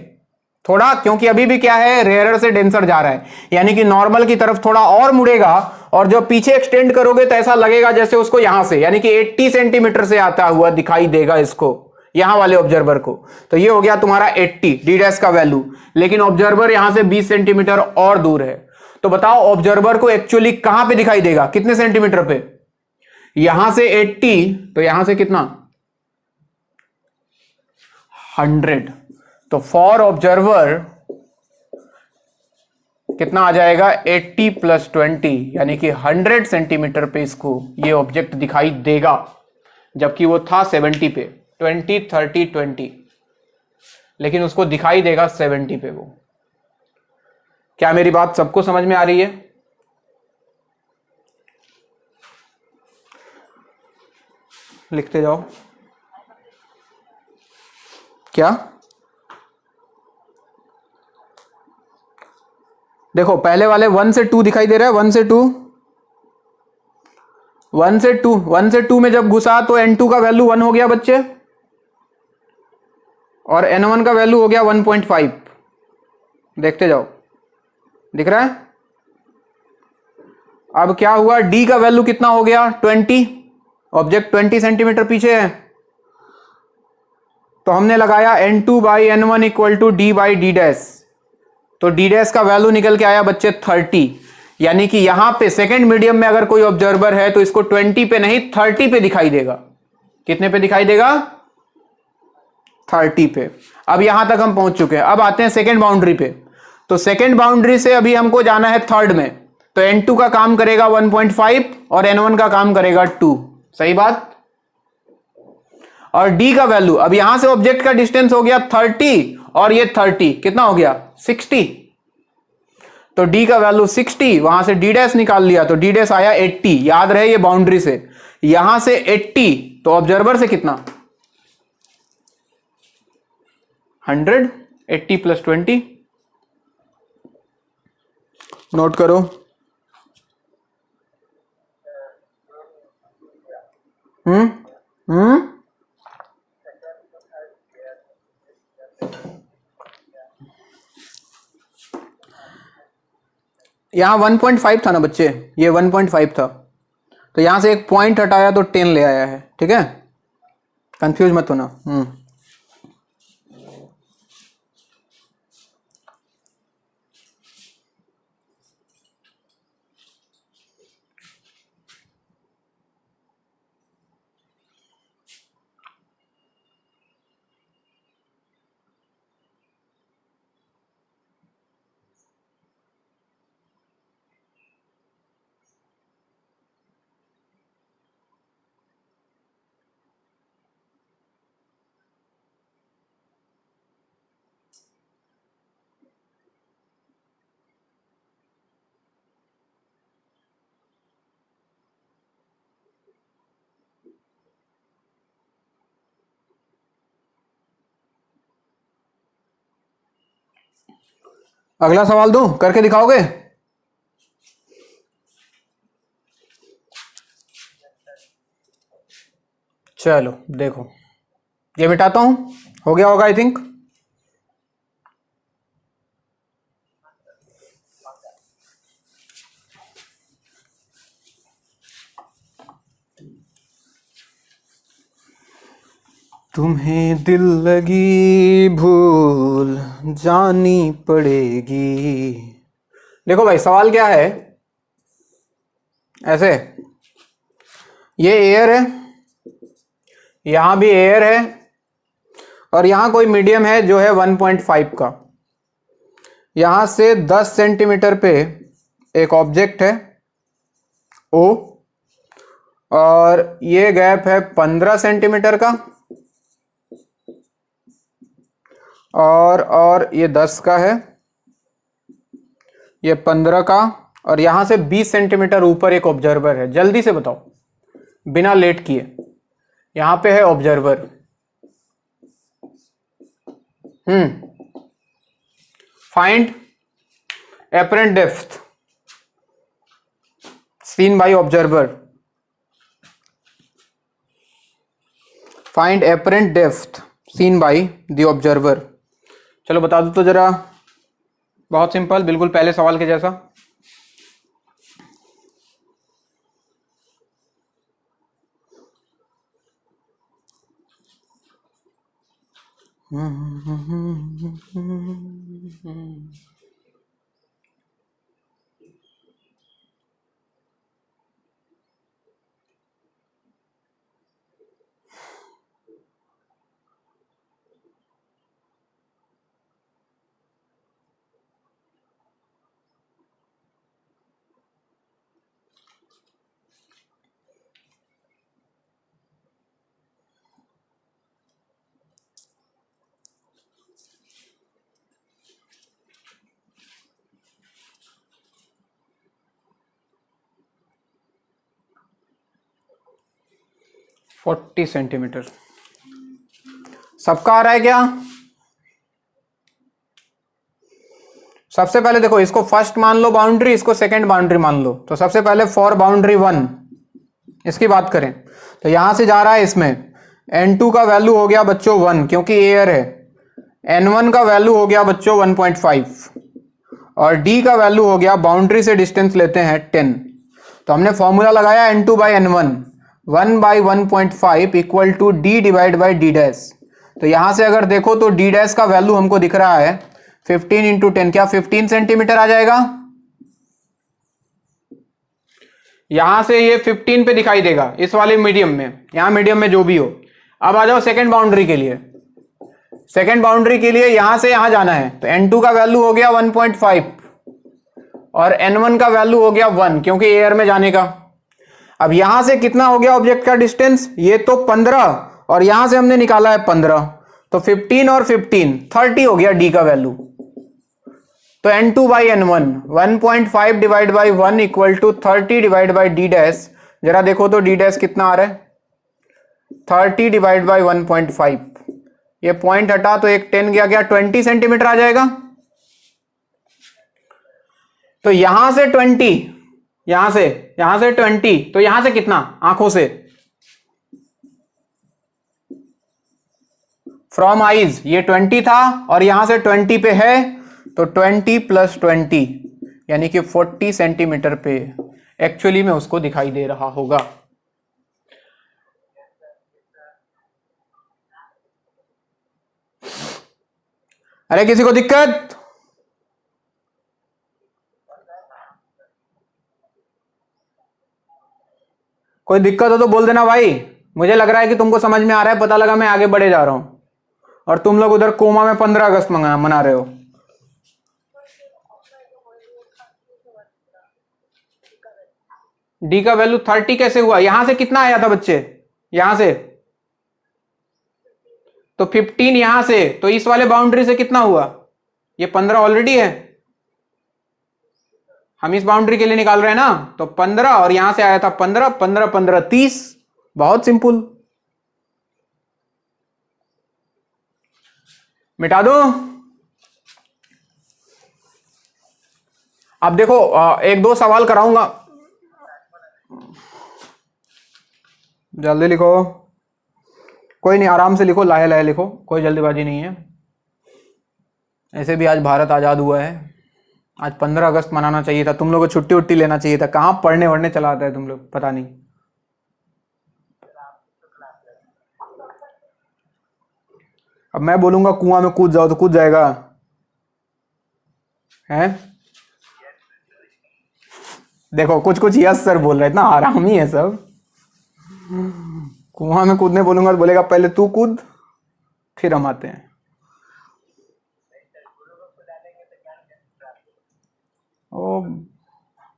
थोड़ा, क्योंकि अभी भी क्या है, रेयरर से डेंसर जा रहा है, यानी कि नॉर्मल की तरफ थोड़ा और मुड़ेगा, और जब पीछे एक्सटेंड करोगे तो ऐसा लगेगा जैसे उसको यहां से, यानी कि 80 सेंटीमीटर से आता हुआ दिखाई देगा इसको, यहां वाले ऑब्जर्वर को। तो ये हो गया तुम्हारा 80 डी डैश का वैल्यू, लेकिन ऑब्जर्वर यहां से 20 सेंटीमीटर और दूर है। तो बताओ ऑब्जर्वर को एक्चुअली कहां पे दिखाई देगा, कितने सेंटीमीटर पे? यहां से 80, तो यहां से कितना? 100। तो फॉर ऑब्जर्वर कितना आ जाएगा? 80 प्लस 20 यानी कि 100 सेंटीमीटर पे इसको ये ऑब्जेक्ट दिखाई देगा, जबकि वो था 70 पे, 20 30 20, लेकिन उसको दिखाई देगा 70 पे वो। क्या मेरी बात सबको समझ में आ रही है? लिखते जाओ। क्या? देखो पहले वाले 1 से 2 दिखाई दे रहा है, 1 से 2, 1 से 2, 1 से 2 में जब घुसा तो N2 का वैल्यू 1 हो गया बच्चे, और N1 का वैल्यू हो गया 1.5। देखते जाओ, दिख रहा है? अब क्या हुआ, D का वैल्यू कितना हो गया? 20। ऑब्जेक्ट 20 सेंटीमीटर पीछे है, तो हमने लगाया N2 by N1 equal to d by d dash. तो डी डैश का वैल्यू निकल के आया बच्चे 30, यानी कि यहां पे सेकेंड मीडियम में अगर कोई ऑब्जर्वर है तो इसको 20 पे नहीं 30 पे दिखाई देगा। कितने पे दिखाई देगा? 30 पे। अब यहां तक हम पहुंच चुके हैं, अब आते हैं सेकेंड बाउंड्री पे। तो सेकेंड बाउंड्री से अभी हमको जाना है थर्ड में, तो N2 का काम करेगा 1.5 और N1 का काम करेगा 2। सही बात? और D का वैल्यू, अब यहां से ऑब्जेक्ट का डिस्टेंस हो गया 30 और ये 30 कितना हो गया? 60। तो D का वैल्यू 60, वहां से D डैश निकाल लिया तो D डैश आया 80। याद रहे ये बाउंड्री से, यहां से 80, तो ऑब्जर्वर से कितना? 100। 80 प्लस 20, नोट करो। हम्म यहां 1.5 था ना बच्चे, ये 1.5 था, तो यहां से एक पॉइंट हटाया तो 10 ले आया है, ठीक है? कंफ्यूज मत होना। अगला सवाल दूं, करके दिखाओगे? चलो देखो, ये मिटाता हूं, हो गया होगा आई थिंक। तुम्हें दिल लगी भूल जानी पड़ेगी। देखो भाई सवाल क्या है, ऐसे ये एयर है, यहां भी एयर है, और यहां कोई मीडियम है जो है 1.5 का। यहां से 10 सेंटीमीटर पे एक ऑब्जेक्ट है O, और ये गैप है 15 सेंटीमीटर का, और ये 10 का है, ये 15 का, और यहां से 20 सेंटीमीटर ऊपर एक ऑब्जर्वर है। जल्दी से बताओ बिना लेट किए, यहां पे है observer. Find apparent depth seen by observer. Find apparent depth seen by the observer. चलो बता दो तो जरा, बहुत सिंपल, बिल्कुल पहले सवाल के जैसा। फोर्टी सेंटीमीटर सबका आ रहा है क्या? सबसे पहले देखो, इसको फर्स्ट मान लो बाउंड्री, इसको सेकंड बाउंड्री मान लो। तो सबसे पहले फॉर बाउंड्री 1 इसकी बात करें तो यहां से जा रहा है, इसमें N2 का वैल्यू हो गया बच्चों 1 क्योंकि एयर है, N1 का वैल्यू हो गया बच्चों 1.5, और D का वैल्यू हो गया, बाउंड्री से डिस्टेंस लेते हैं 10। तो हमने फॉर्मूला लगाया N2 by N1, 1 by 1.5 equal to D divide by D dash. तो यहां से अगर देखो तो D डैश का वैल्यू हमको दिख रहा है 15 इंटू 10, क्या 15 सेंटीमीटर आ जाएगा? यहां से ये 15 पे दिखाई देगा इस वाले मीडियम में, यहां मीडियम में जो भी हो। अब आ जाओ सेकेंड बाउंड्री के लिए। सेकेंड बाउंड्री के लिए यहां से यहां जाना है, तो N2 का वैल्यू हो गया 1.5 और N1 का वैल्यू हो गया 1 क्योंकि एयर में जाने का। अब यहां से कितना हो गया ऑब्जेक्ट का डिस्टेंस? ये तो 15, और यहां से हमने निकाला है 15, तो 15 और 15 30 हो गया D का वैल्यू। तो N2 by N1 1.5 divide by 1 equal to 30 divide by D dash. जरा देखो तो D डैश कितना आ रहा है, 30 डिवाइड बाई 1.5, ये पॉइंट हटा तो एक 10 गया, 20 सेंटीमीटर आ जाएगा। तो यहां से 20, यहां से 20, तो यहां से कितना आंखों से? फ्रॉम आईज ये 20 था और यहां से 20 पे है, तो 20 प्लस 20 यानी कि 40 सेंटीमीटर पे एक्चुअली में उसको दिखाई दे रहा होगा। अरे किसी को दिक्कत? कोई दिक्कत हो तो बोल देना भाई। मुझे लग रहा है कि तुमको समझ में आ रहा है, पता लगा मैं आगे बढ़े जा रहा हूं और तुम लोग उधर कोमा में 15 अगस्त मना रहे हो। डी का वैल्यू 30 कैसे हुआ? यहां से कितना आया था बच्चे? यहां से तो 15, यहां से तो इस वाले बाउंड्री से कितना हुआ? ये 15 ऑलरेडी है, हम इस बाउंड्री के लिए निकाल रहे हैं ना, तो 15 और यहां से आया था 15, 15 15 30। बहुत सिंपल, मिटा दो। अब देखो एक दो सवाल कराऊंगा, जल्दी लिखो। कोई नहीं, आराम से लिखो, लाहे लाहे लिखो, कोई जल्दीबाजी नहीं है। ऐसे भी आज भारत आजाद हुआ है, आज 15 अगस्त मनाना चाहिए था, तुम लोगों को छुट्टी उट्टी लेना चाहिए था। कहां पढ़ने वढ़ने चला आता है तुम लोग, पता नहीं। अब मैं बोलूंगा कुआं में कूद जाओ तो कूद जाएगा? है? देखो कुछ कुछ यस सर बोल रहे, इतना आरामी है सब। कुआं में कूदने बोलूंगा तो बोलेगा पहले तू कूद फिर हम आते हैं।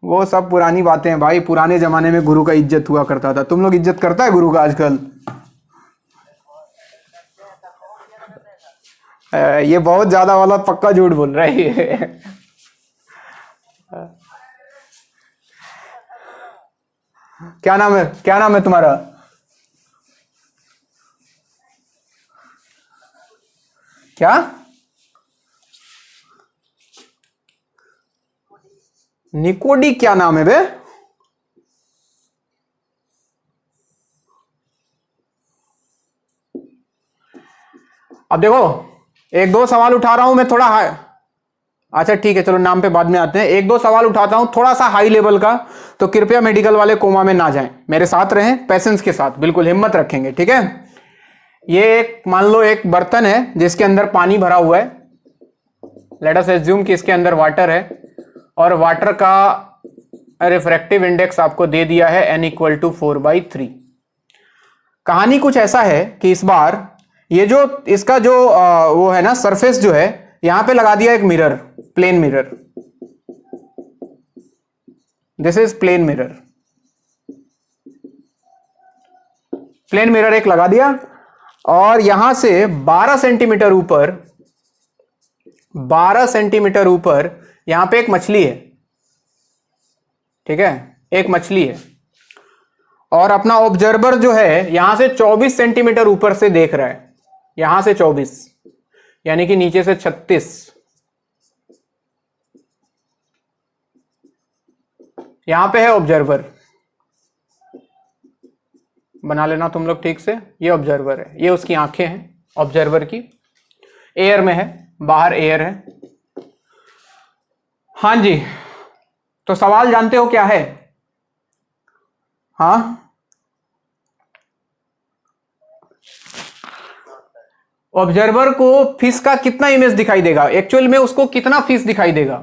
वो सब पुरानी बातें हैं भाई, पुराने जमाने में गुरु का इज्जत हुआ करता था। तुम लोग इज्जत करता है गुरु का आजकल? ये बहुत ज्यादा वाला पक्का झूठ बोल रहा है ये। क्या नाम है, क्या नाम है तुम्हारा? क्या? निकोडी? क्या नाम है बे? अब देखो एक दो सवाल उठा रहा हूं मैं थोड़ा हाई। अच्छा ठीक है, चलो नाम पे बाद में आते हैं। एक दो सवाल उठाता हूं थोड़ा सा हाई लेवल का, तो कृपया मेडिकल वाले कोमा में ना जाएं, मेरे साथ रहें पेशेंस के साथ, बिल्कुल हिम्मत रखेंगे, ठीक है? ये एक मान लो एक बर्तन है जिसके अंदर पानी भरा हुआ है। लेट अस एज्यूम कि इसके अंदर वाटर है, और वाटर का रिफ्रैक्टिव इंडेक्स आपको दे दिया है n = 4/3। कहानी कुछ ऐसा है कि इस बार ये जो इसका जो वो है ना सरफेस जो है, यहां पे लगा दिया एक mirror, plane mirror. This is plane mirror. Plane mirror एक लगा दिया, और यहां से 12 सेंटीमीटर ऊपर, 12 सेंटीमीटर ऊपर यहां पे एक मछली है, ठीक है? एक मछली है, और अपना ऑब्जर्वर जो है यहां से 24 सेंटीमीटर ऊपर से देख रहा है। यहां से 24 यानी कि नीचे से 36। यहां पे है ऑब्जर्वर, बना लेना तुम लोग ठीक से। ये ऑब्जर्वर है, ये उसकी आंखें हैं ऑब्जर्वर की। एयर में है, बाहर एयर है। हाँ जी, तो सवाल जानते हो क्या है? हाँ, ऑब्जर्वर को फिश का कितना इमेज दिखाई देगा? एक्चुअल में उसको कितना फिश दिखाई देगा?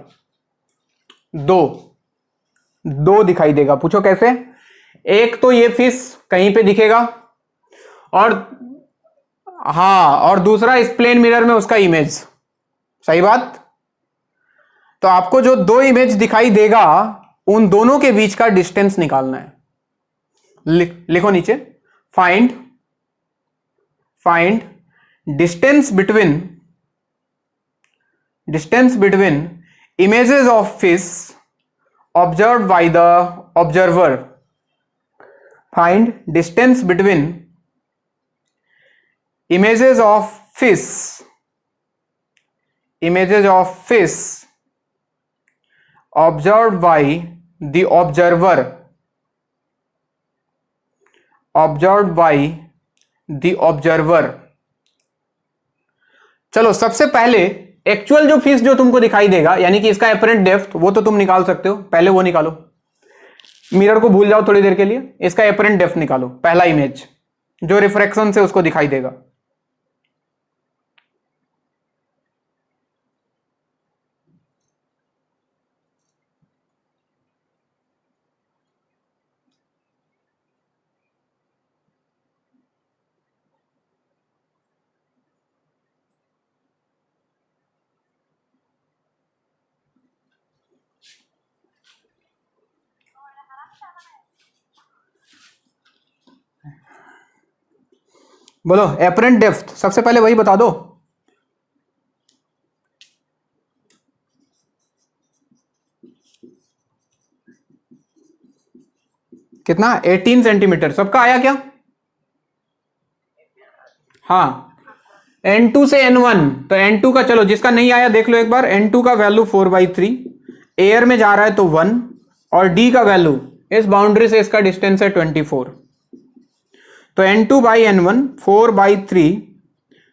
दो दिखाई देगा। पूछो कैसे? एक तो ये फिश कहीं पे दिखेगा, और हाँ, और दूसरा इस प्लेन मिरर में उसका इमेज। सही बात। तो आपको जो दो इमेज दिखाई देगा उन दोनों के बीच का डिस्टेंस निकालना है। लिखो नीचे, find distance between images of fish observed by the observer. Find distance between images of fish observed by the observer. चलो सबसे पहले एक्चुअल जो फिश जो तुमको दिखाई देगा, यानी कि इसका एपरेंट डेप्थ, वो तो तुम निकाल सकते हो। पहले वो निकालो, मिरर को भूल जाओ थोड़ी देर के लिए। इसका एपरेंट डेप्थ निकालो, पहला इमेज जो रिफ्रैक्शन से उसको दिखाई देगा। बोलो एपरेंट डेप्थ, सबसे पहले वही बता दो। कितना? 18 सेंटीमीटर। सबका आया क्या? हाँ, N2 से N1। तो N2 का, चलो जिसका नहीं आया देख लो एक बार। N2 का वैल्यू 4/3, एयर में जा रहा है तो 1, और D का वैल्यू इस बाउंड्री से इसका डिस्टेंस है 24। तो N2/N1 4/3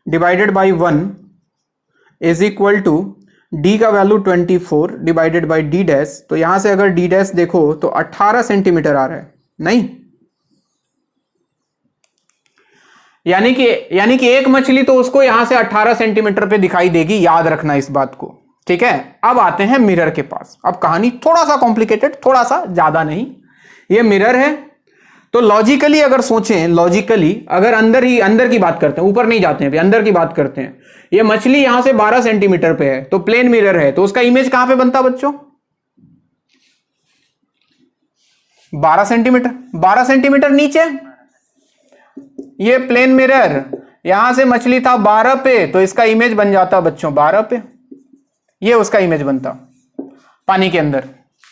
divided by 1 is equal to D का value 24 divided by D dash. तो यहां से अगर D डैश देखो तो 18 सेंटीमीटर आ रहा है, नहीं? यानी कि एक मछली तो उसको यहां से 18 सेंटीमीटर पे दिखाई देगी, याद रखना इस बात को, ठीक है। अब आते हैं मिरर के पास। अब कहानी थोड़ा सा कॉम्प्लिकेटेड, थोड़ा सा, ज्यादा नहीं। ये मिरर है, तो लॉजिकली अगर सोचें, लॉजिकली अगर अंदर की बात करते हैं, ऊपर नहीं जाते हैं अभी, अंदर की बात करते हैं। ये मछली यहां से 12 सेंटीमीटर पे है, तो प्लेन मिरर है, तो उसका इमेज कहां पे बनता बच्चों? 12 सेंटीमीटर, 12 सेंटीमीटर नीचे। ये प्लेन मिरर, यहां से मछली था 12 पे, तो इसका इमेज बन जाता बच्चों 12 पे, ये उसका इमेज बनता पानी के अंदर,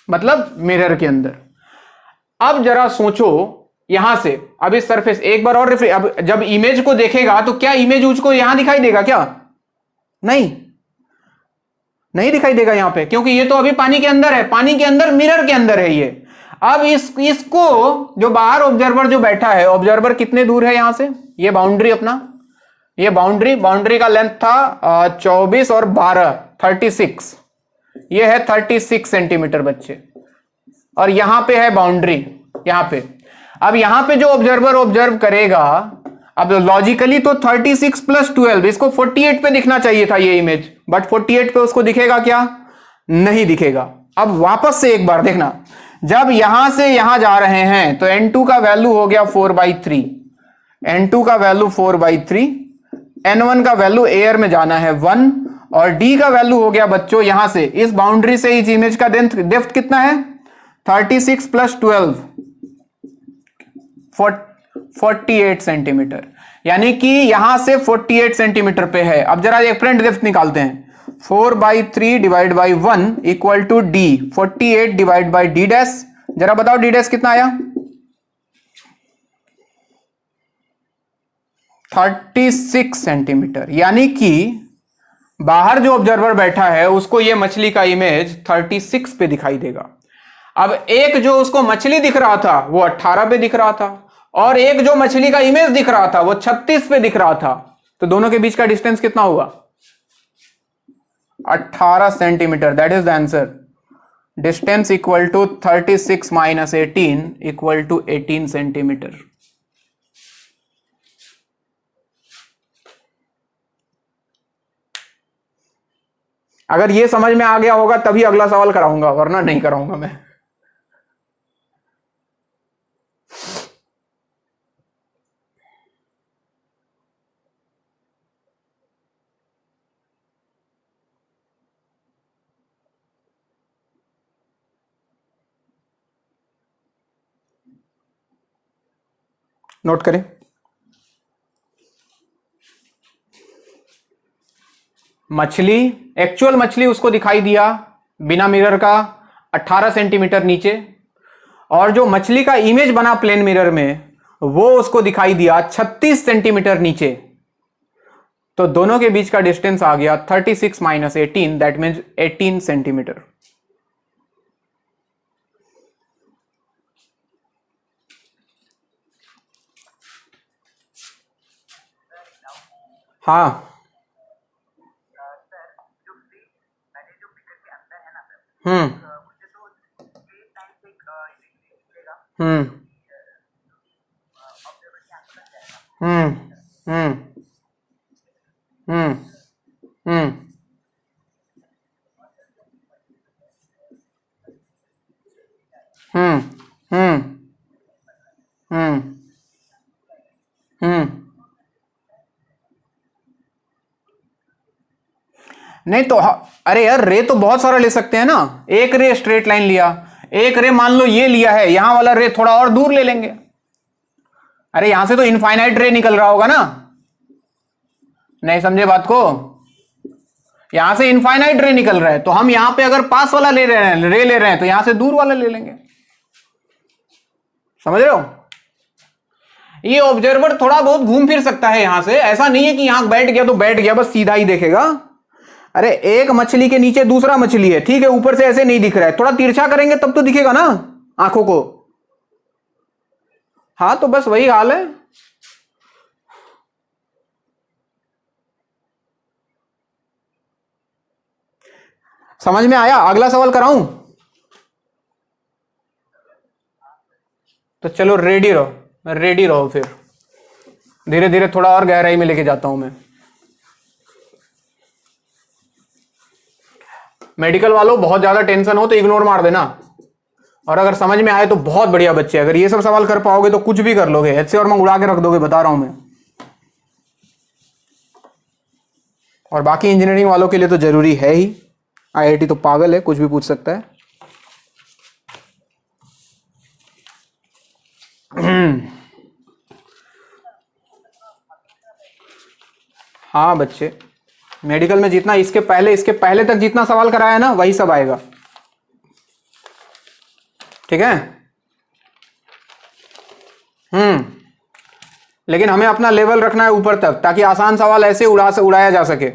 मतलब मिरर के अंदर। अब जरा सोचो यहां से, अब इस सरफेस एक बार और अब जब इमेज को देखेगा तो क्या इमेज उसको यहां दिखाई देगा क्या? नहीं दिखाई देगा यहां पे, क्योंकि ये तो अभी पानी के अंदर है, पानी के अंदर मिरर के अंदर है ये। अब इसको जो बाहर ऑब्जर्वर जो बैठा है, ऑब्जर्वर कितने दूर है यहां से? ये बाउंड्री अपना, ये बाउंड्री का लेंथ था 24 और 12 36, ये है 36 सेंटीमीटर बच्चे, और यहां पे है बाउंड्री, यहां पे। अब यहां पे जो ऑब्जर्वर ऑब्जर्व करेगा, अब लॉजिकली तो 36 प्लस 12, इसको 48 पे दिखना चाहिए था ये इमेज, बट 48 पे उसको दिखेगा क्या? नहीं दिखेगा। अब वापस से एक बार देखना, जब यहां से यहां जा रहे हैं तो n2 का वैल्यू हो गया 4/3, n2 का वैल्यू 4/3, n1 का वैल्यू एयर में जाना है 1, और d का वैल्यू हो गया बच्चों यहां से इस बाउंड्री से इस इमेज का डेप्थ कितना है? 36 प्लस 12 48 सेंटीमीटर, यानी कि यहां से 48 सेंटीमीटर पे है। अब जरा एपरेंट डेप्थ निकालते हैं, 4/3 divide by 1 equal to d, 48 divide by d dash, जरा बताओ d डैश कितना आया? 36 सेंटीमीटर, यानी कि बाहर जो ऑब्जर्वर बैठा है उसको ये मछली का इमेज 36 पे दिखाई देगा। अब एक जो उसको मछली दिख रहा था वो 18 पे दिख रहा था, और एक जो मछली का इमेज दिख रहा था वो 36 पे दिख रहा था, तो दोनों के बीच का डिस्टेंस कितना हुआ? 18 centimetre, that is the answer. Distance equal to 36 minus 18 equal to 18 centimetre. अगर ये समझ में आ गया होगा तभी अगला सवाल कराऊंगा, वरना नहीं कराऊंगा मैं। नोट करें, मछली, एक्चुअल मछली उसको दिखाई दिया बिना मिरर का 18 सेंटीमीटर नीचे, और जो मछली का इमेज बना प्लेन मिरर में वो उसको दिखाई दिया 36 सेंटीमीटर नीचे, तो दोनों के बीच का डिस्टेंस आ गया 36 माइनस 18, दैट मीन्स 18 सेंटीमीटर। हाँ, हम्म हम्म हम्म हम्म हम्म हम्म हम्म हम्म हम्म हम्म नहीं तो अरे यार, रे तो बहुत सारा ले सकते हैं ना। एक रे स्ट्रेट लाइन लिया, एक रे मान लो ये लिया है, यहां वाला रे थोड़ा और दूर ले लेंगे। अरे यहां से तो इनफाइनाइट रे निकल रहा होगा ना, नहीं समझे बात को? यहां से इनफाइनाइट रे निकल रहा है, तो हम यहां पे अगर पास वाला ले रहे हैं, रे ले रहे हैं, तो यहां से दूर वाला ले लेंगे। समझ रहे हो? ये ऑब्जर्वर थोड़ा बहुत घूम फिर सकता है यहां से, ऐसा नहीं है कि यहां बैठ गया तो बैठ गया, बस सीधा ही देखेगा। अरे एक मछली के नीचे दूसरा मछली है, ठीक है, ऊपर से ऐसे नहीं दिख रहा है, थोड़ा तिरछा करेंगे तब तो दिखेगा ना आंखों को। हाँ, तो बस वही हाल है। समझ में आया? अगला सवाल कराऊं? तो चलो रेडी रहो, रेडी रहो फिर। धीरे धीरे थोड़ा और गहराई में लेके जाता हूं मैं। मेडिकल वालों बहुत ज्यादा टेंशन हो तो इग्नोर मार देना, और अगर समझ में आए तो बहुत बढ़िया बच्चे। अगर ये सब सवाल कर पाओगे तो कुछ भी कर लोगे, HC और मैं उड़ा के रख दोगे, बता रहा हूं मैं। और बाकी इंजीनियरिंग वालों के लिए तो जरूरी है ही, IIT तो पागल है, कुछ भी पूछ सकता है। हाँ बच्चे, मेडिकल में जितना इसके पहले तक जितना सवाल कराया ना वही सब आएगा, ठीक है। लेकिन हमें अपना लेवल रखना है ऊपर तक, ताकि आसान सवाल ऐसे उड़ाया जा सके।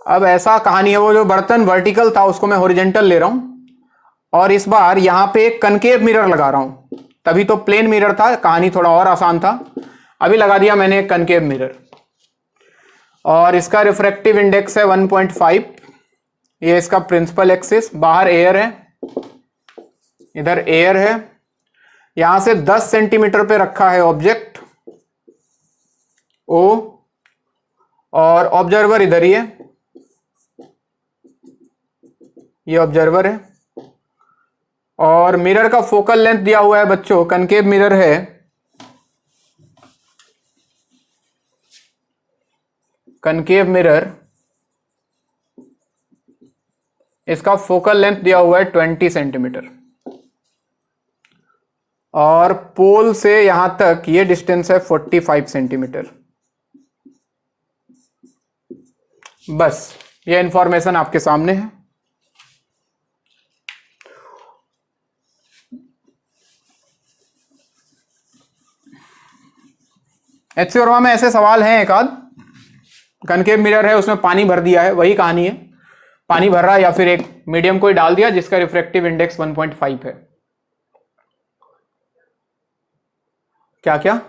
अब ऐसा कहानी है, वो जो बर्तन वर्टिकल था उसको मैं हॉरिजॉन्टल ले रहा हूं, और इस बार यहां पे एक कनकेव मिरर लगा रहा हूं। तभी तो प्लेन मिरर था, कहानी थोड़ा और आसान था। अभी लगा दिया मैंने एक कनकेव मिरर, और इसका रिफ्रैक्टिव इंडेक्स है 1.5। ये इसका प्रिंसिपल एक्सिस, बाहर एयर है, इधर एयर है। यहां से 10 सेंटीमीटर पे रखा है ऑब्जेक्ट O, और ऑब्जर्वर इधर ही है, ये ऑब्जर्वर है। और मिरर का फोकल लेंथ दिया हुआ है बच्चों, कनकेव मिरर है, कनकेव मिरर, इसका फोकल लेंथ दिया हुआ है 20 सेंटीमीटर, और पोल से यहां तक ये डिस्टेंस है 45 सेंटीमीटर। बस ये इंफॉर्मेशन आपके सामने है। HC वर्मा में ऐसे सवाल हैं एक आध। कनकेव मिरर है, उसमें पानी भर दिया है, वही कहानी है, पानी भर रहा है, या फिर एक मीडियम को डाल दिया जिसका रिफ्रैक्टिव इंडेक्स 1.5 है। क्या क्या?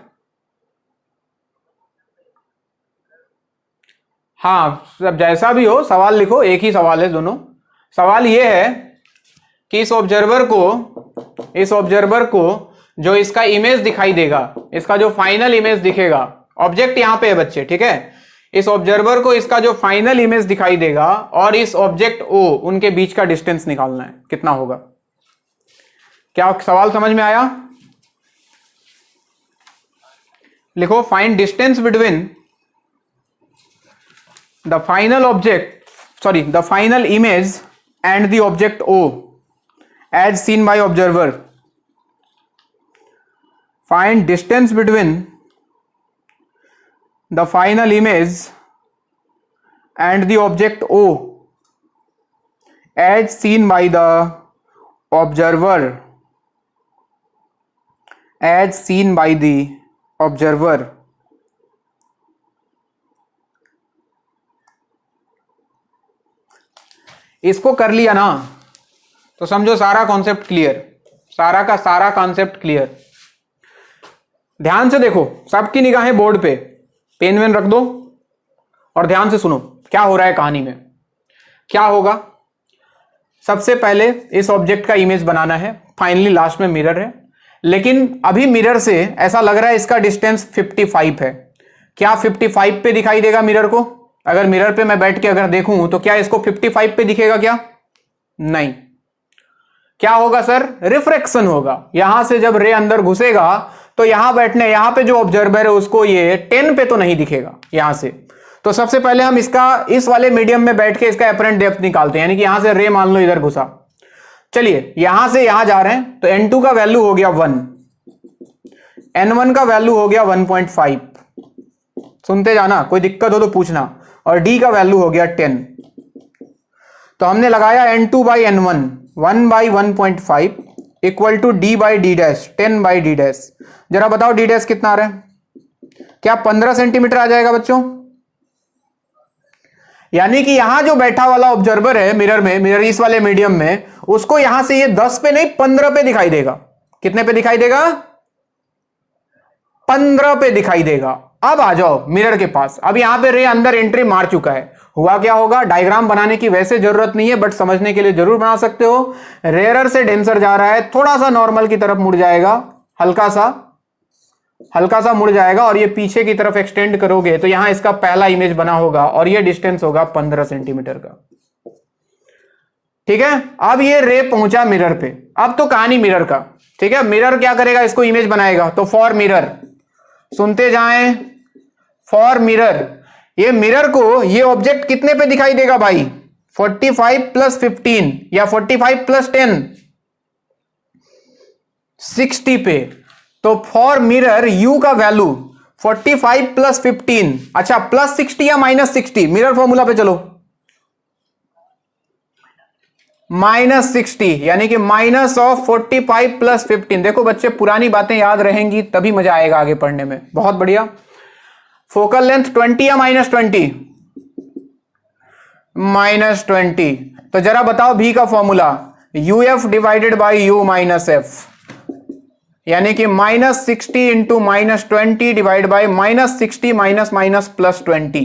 हाँ, सब जैसा भी हो सवाल लिखो, एक ही सवाल है दोनों। सवाल ये है कि इस ऑब्जर्वर को जो इसका इमेज दिखाई देगा, इसका जो फाइनल इमेज दिखेगा, ऑब्जेक्ट यहां पे है बच्चे, ठीक है। इस ऑब्जर्वर को इसका जो फाइनल इमेज दिखाई देगा और इस ऑब्जेक्ट O, उनके बीच का डिस्टेंस निकालना है, कितना होगा। क्या सवाल समझ में आया? लिखो, find distance between the final image and the object O as seen by observer. Find distance between the final image and the object O as seen by the observer. As seen by the observer. इसको कर लिया ना तो समझो सारा concept clear, सारा का सारा कॉन्सेप्ट क्लियर। ध्यान से देखो, सबकी निगाहें बोर्ड पे, पेन वेन रख दो और ध्यान से सुनो क्या हो रहा है कहानी में। क्या होगा, सबसे पहले इस ऑब्जेक्ट का इमेज बनाना है, फाइनली लास्ट में मिरर है, लेकिन अभी मिरर से ऐसा लग रहा है इसका डिस्टेंस 55 है। क्या 55 पे दिखाई देगा मिरर को? अगर मिरर पे मैं बैठ के अगर देखूं तो क्या इसको 55 पे दिखेगा? क्या नहीं। क्या होगा सर? रिफ्रैक्शन होगा। यहां से जब रे अंदर घुसेगा तो यहां पे जो ऑब्जर्वर है उसको ये 10 पे तो नहीं दिखेगा यहां से। तो सबसे पहले हम इस वाले मीडियम में बैठ के इसका एपरेंट डेप्थ निकालते हैं, यानी कि यहां से रे मान लो इधर घुसा। चलिए यहां से यहां जा रहे हैं तो N2 का वैल्यू हो गया 1, N1 का वैल्यू हो गया 1.5, सुनते जाना, कोई दिक्कत हो तो पूछना, और D का वैल्यू हो गया 10। तो हमने लगाया N2 by N1 1 by 1.5 equal to D by D dash 10 by D dash. जरा बताओ D डैश कितना आ रहा है? क्या 15 सेंटीमीटर आ जाएगा बच्चों? यानी कि यहां जो बैठा वाला ऑब्जर्वर है मिरर इस वाले मीडियम में, उसको यहां से ये 10 पे नहीं 15 पे दिखाई देगा। कितने पे दिखाई देगा? 15 पे दिखाई देगा। अब आ जाओ मिरर के पास। अब यहां पे रे अंदर एंट्री मार चुका है। हुआ क्या होगा? डायग्राम बनाने की वैसे जरूरत नहीं है, बट समझने के लिए जरूर बना सकते हो। रेयरर से डेंसर जा रहा है, थोड़ा सा नॉर्मल की तरफ मुड़ जाएगा, हल्का सा, हल्का सा मुड़ जाएगा और ये पीछे की तरफ एक्सटेंड करोगे तो यहां इसका पहला इमेज बना होगा और ये डिस्टेंस होगा 15 सेंटीमीटर का। ठीक है, अब ये रे पहुंचा मिरर पे। अब तो कहानी मिरर का। ठीक है, मिरर क्या करेगा, इसको इमेज बनाएगा। तो फॉर मिरर, सुनते जाएं, फॉर मिरर, ये मिरर को ये ऑब्जेक्ट कितने पे दिखाई देगा भाई, 45 प्लस 15 या 45 प्लस 10, 60 पे। तो फॉर मिरर यू का वैल्यू 45 प्लस 15, अच्छा प्लस 60 या माइनस 60, मिरर फॉर्मूला पे चलो, माइनस 60, यानी कि माइनस ऑफ 45 प्लस 15। देखो बच्चे, पुरानी बातें याद रहेंगी तभी मजा आएगा आगे पढ़ने में। बहुत बढ़िया। फोकल लेंथ 20 या माइनस 20, माइनस 20। तो जरा बताओ भी का formula, U F divided by U minus F, यानी कि minus 60 into minus 20 divide by minus 60 minus minus plus 20।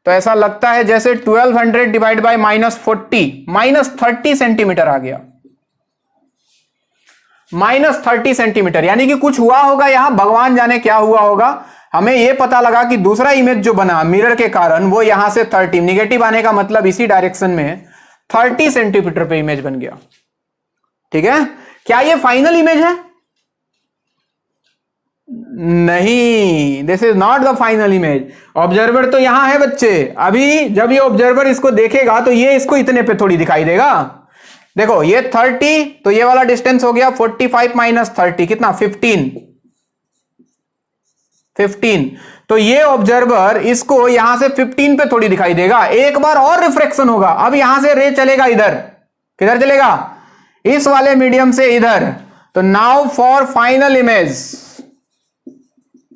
तो ऐसा लगता है जैसे 1200 divide by minus 40, minus 30 centimetre आ गया, माइनस 30 सेंटीमीटर। यानी कि कुछ हुआ होगा यहां, भगवान जाने क्या हुआ होगा। हमें यह पता लगा कि दूसरा इमेज जो बना मिरर के कारण वो यहां से 30, निगेटिव आने का मतलब इसी डायरेक्शन में 30 सेंटीमीटर पे इमेज बन गया। ठीक है, क्या ये फाइनल इमेज है? नहीं, this is not the final image. Observer तो यहां है बच्चे। अभी जब ये ऑब्जर्वर इसको देखेगा तो ये इसको इतने पे थोड़ी दिखाई देगा। देखो ये 30, तो ये वाला डिस्टेंस हो गया 45 माइनस 30, कितना 15। तो ये ऑब्जर्वर इसको यहां से 15 पे थोड़ी दिखाई देगा, एक बार और रिफ्रेक्शन होगा। अब यहां से रे चलेगा इधर, किधर चलेगा, इस वाले मीडियम से इधर। तो now for final image,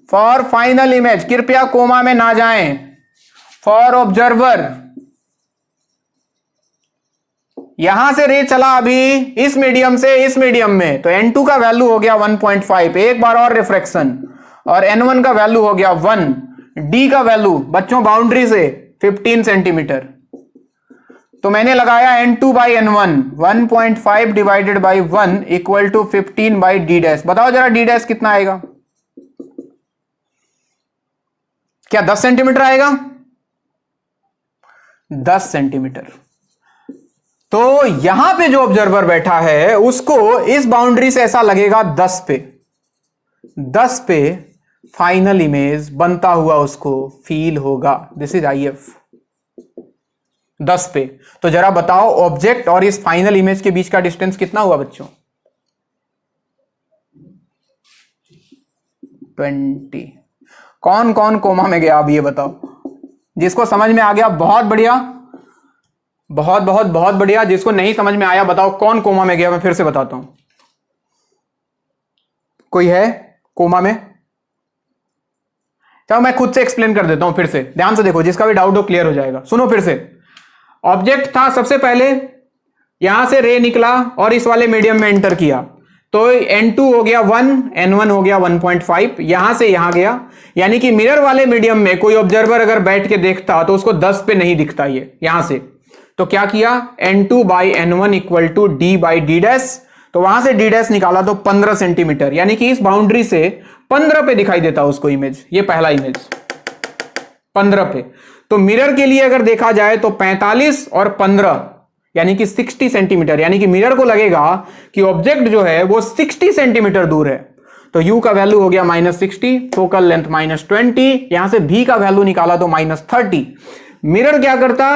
for final image, कृपया कोमा में ना जाएं। फॉर ऑब्जर्वर, यहां से रे चला अभी इस मीडियम से इस मीडियम में, तो N2 का वैल्यू हो गया 1.5, एक बार और रिफ्रैक्शन, और N1 का वैल्यू हो गया 1, D का वैल्यू बच्चों बाउंड्री से 15 सेंटीमीटर। तो मैंने लगाया N2 by N1, 1.5 divided by 1 equal to 15 by D dash. बताओ जरा D डैश कितना आएगा, क्या 10 सेंटीमीटर आएगा? 10 सेंटीमीटर। तो यहां पे जो ऑब्जर्वर बैठा है उसको इस बाउंड्री से ऐसा लगेगा 10 पे, 10 पे फाइनल इमेज बनता हुआ उसको फील होगा। दिस इज IF, 10 पे। तो जरा बताओ ऑब्जेक्ट और इस फाइनल इमेज के बीच का डिस्टेंस कितना हुआ बच्चों? 20। कौन कौन कोमा में गया अब ये बताओ, जिसको समझ में आ गया बहुत बढ़िया, बहुत बहुत बहुत बढ़िया। जिसको नहीं समझ में आया बताओ कौन कोमा में गया, मैं फिर से बताता हूं। कोई है कोमा में? चलो मैं खुद से एक्सप्लेन कर देता हूं फिर से, ध्यान से देखो, जिसका भी डाउट हो क्लियर हो जाएगा। सुनो फिर से। ऑब्जेक्ट था, सबसे पहले यहां से रे निकला और इस वाले मीडियम में एंटर किया, तो N2 हो गया 1, N1 हो गया 1.5, यहां से यहां गया। यानी कि मिरर वाले मीडियम में कोई ऑब्जर्वर अगर बैठ के देखता तो उसको 10 पे नहीं दिखता ये यहां से। तो क्या किया, N2 by N1 equal to D by D dash. तो वहां से D डैश निकाला तो 15 सेंटीमीटर, यानी कि इस बाउंड्री से 15 पे दिखाई देता उसको इमेज, ये पहला इमेज 15 पे। तो मिरर के लिए अगर देखा जाए तो 45 और 15 यानी कि 60 सेंटीमीटर, यानी कि मिरर को लगेगा कि ऑब्जेक्ट जो है वो 60 सेंटीमीटर दूर है। तो U का वैल्यू हो गया -60, फोकल लेंथ -20, यहां से V का वैल्यू निकाला तो -30। मिरर क्या करता,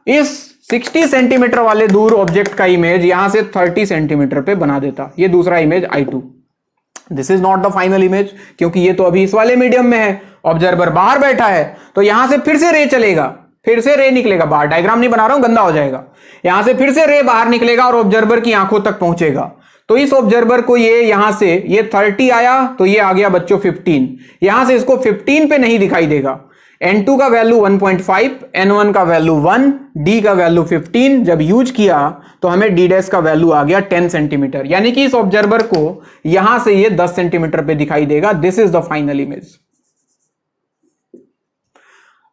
इस 60 सेंटीमीटर वाले दूर ऑब्जेक्ट का इमेज यहां से 30 सेंटीमीटर पे बना देता। ये दूसरा image I2। This is not the final image, क्योंकि ये तो अभी इस वाले मीडियम में है, ऑब्जर्वर बाहर बैठा है। तो यहां से फिर से रे चलेगा, फिर से रे निकलेगा बाहर, डायग्राम नहीं बना रहा हूं, गंदा हो जाएगा। यहां से फिर से रे बाहर निकलेगा और ऑब्जर्वर की आंखों तक पहुंचेगा। तो इस ऑब्जर्वर को ये यहां से ये 30 आया तो ये आ गया बच्चों 15, यहां से इसको 15 पे नहीं दिखाई देगा। N2 का वैल्यू 1.5, N1 का वैल्यू 1, D का वैल्यू 15 जब यूज किया तो हमें D डैश का वैल्यू आ गया 10 सेंटीमीटर, यानी कि इस ऑब्जर्वर को यहां से ये 10 सेंटीमीटर पे दिखाई देगा। This is the final image.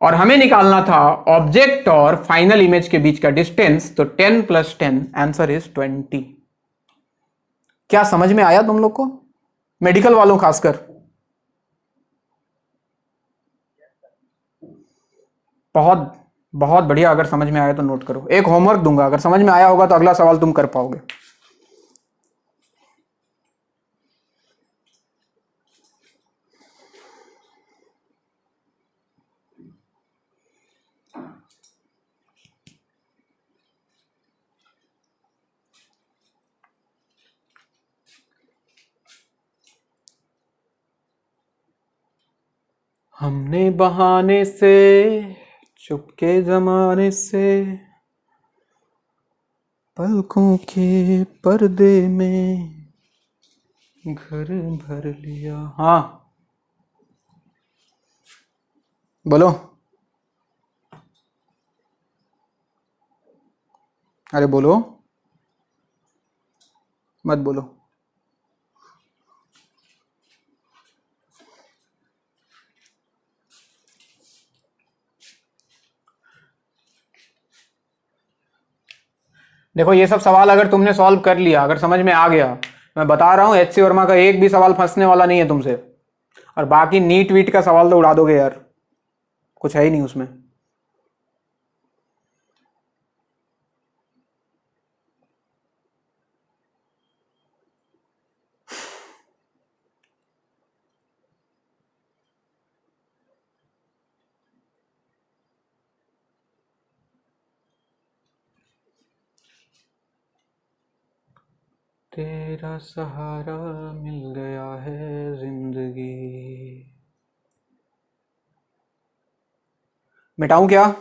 और हमें निकालना था ऑब्जेक्ट और फाइनल इमेज के बीच का डिस्टेंस, तो 10 + 10 आंसर इज 20। क्या समझ में आया तुम लोग को, मेडिकल वालों खासकर? बहुत बहुत बढ़िया। अगर समझ में आया तो नोट करो। एक होमवर्क दूंगा, अगर समझ में आया होगा तो अगला सवाल तुम कर पाओगे। हमने बहाने से चुपके जमाने से पलकों के पर्दे में घर भर लिया। हाँ बोलो। अरे बोलो, मत बोलो। देखो ये सब सवाल अगर तुमने सॉल्व कर लिया, अगर समझ में आ गया, मैं बता रहा हूं एचसी वर्मा का एक भी सवाल फंसने वाला नहीं है तुमसे। और बाकी नीट वीट का सवाल तो उड़ा दोगे यार, कुछ है ही नहीं उसमें। तेरा सहारा मिल गया है जिंदगी। मिटाऊं क्या?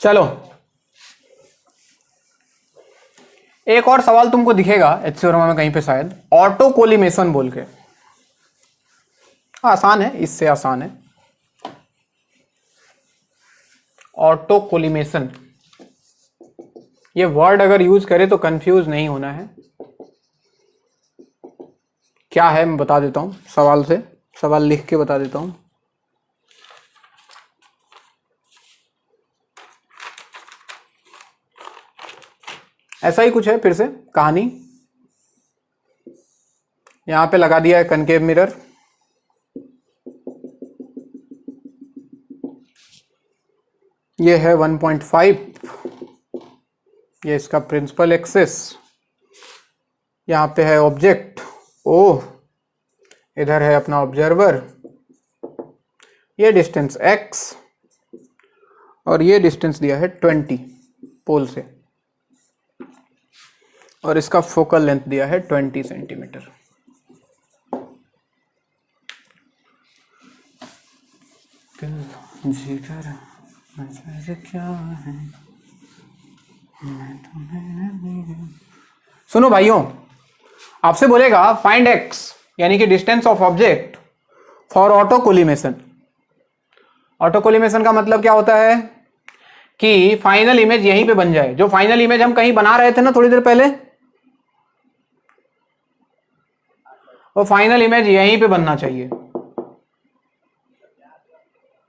चलो एक और सवाल तुमको दिखेगा एचसी वर्मा में कहीं पे शायद, ऑटो कोलिमेशन बोल के। आसान है, इससे आसान है। ऑटो कोलिमेशन, ये वर्ड अगर यूज करे तो कंफ्यूज नहीं होना है। क्या है मैं बता देता हूं सवाल से, सवाल लिख के बता देता हूं। ऐसा ही कुछ है, फिर से कहानी। यहां पे लगा दिया है कनकेव मिरर, ये है 1.5, ये इसका प्रिंसिपल एक्सिस, यहां पे है ऑब्जेक्ट ओ, इधर है अपना ऑब्जर्वर, ये डिस्टेंस x और ये डिस्टेंस दिया है 20 पोल से, और इसका फोकल लेंथ दिया है 20 सेंटीमीटर। जिगर क्या है सुनो भाइयों, आपसे बोलेगा फाइंड x यानी कि distance of object for auto collimation. Auto collimation का मतलब क्या होता है कि फाइनल इमेज यहीं पे बन जाए। जो फाइनल इमेज हम कहीं बना रहे थे ना थोड़ी देर पहले, वो फाइनल इमेज यहीं पे बनना चाहिए,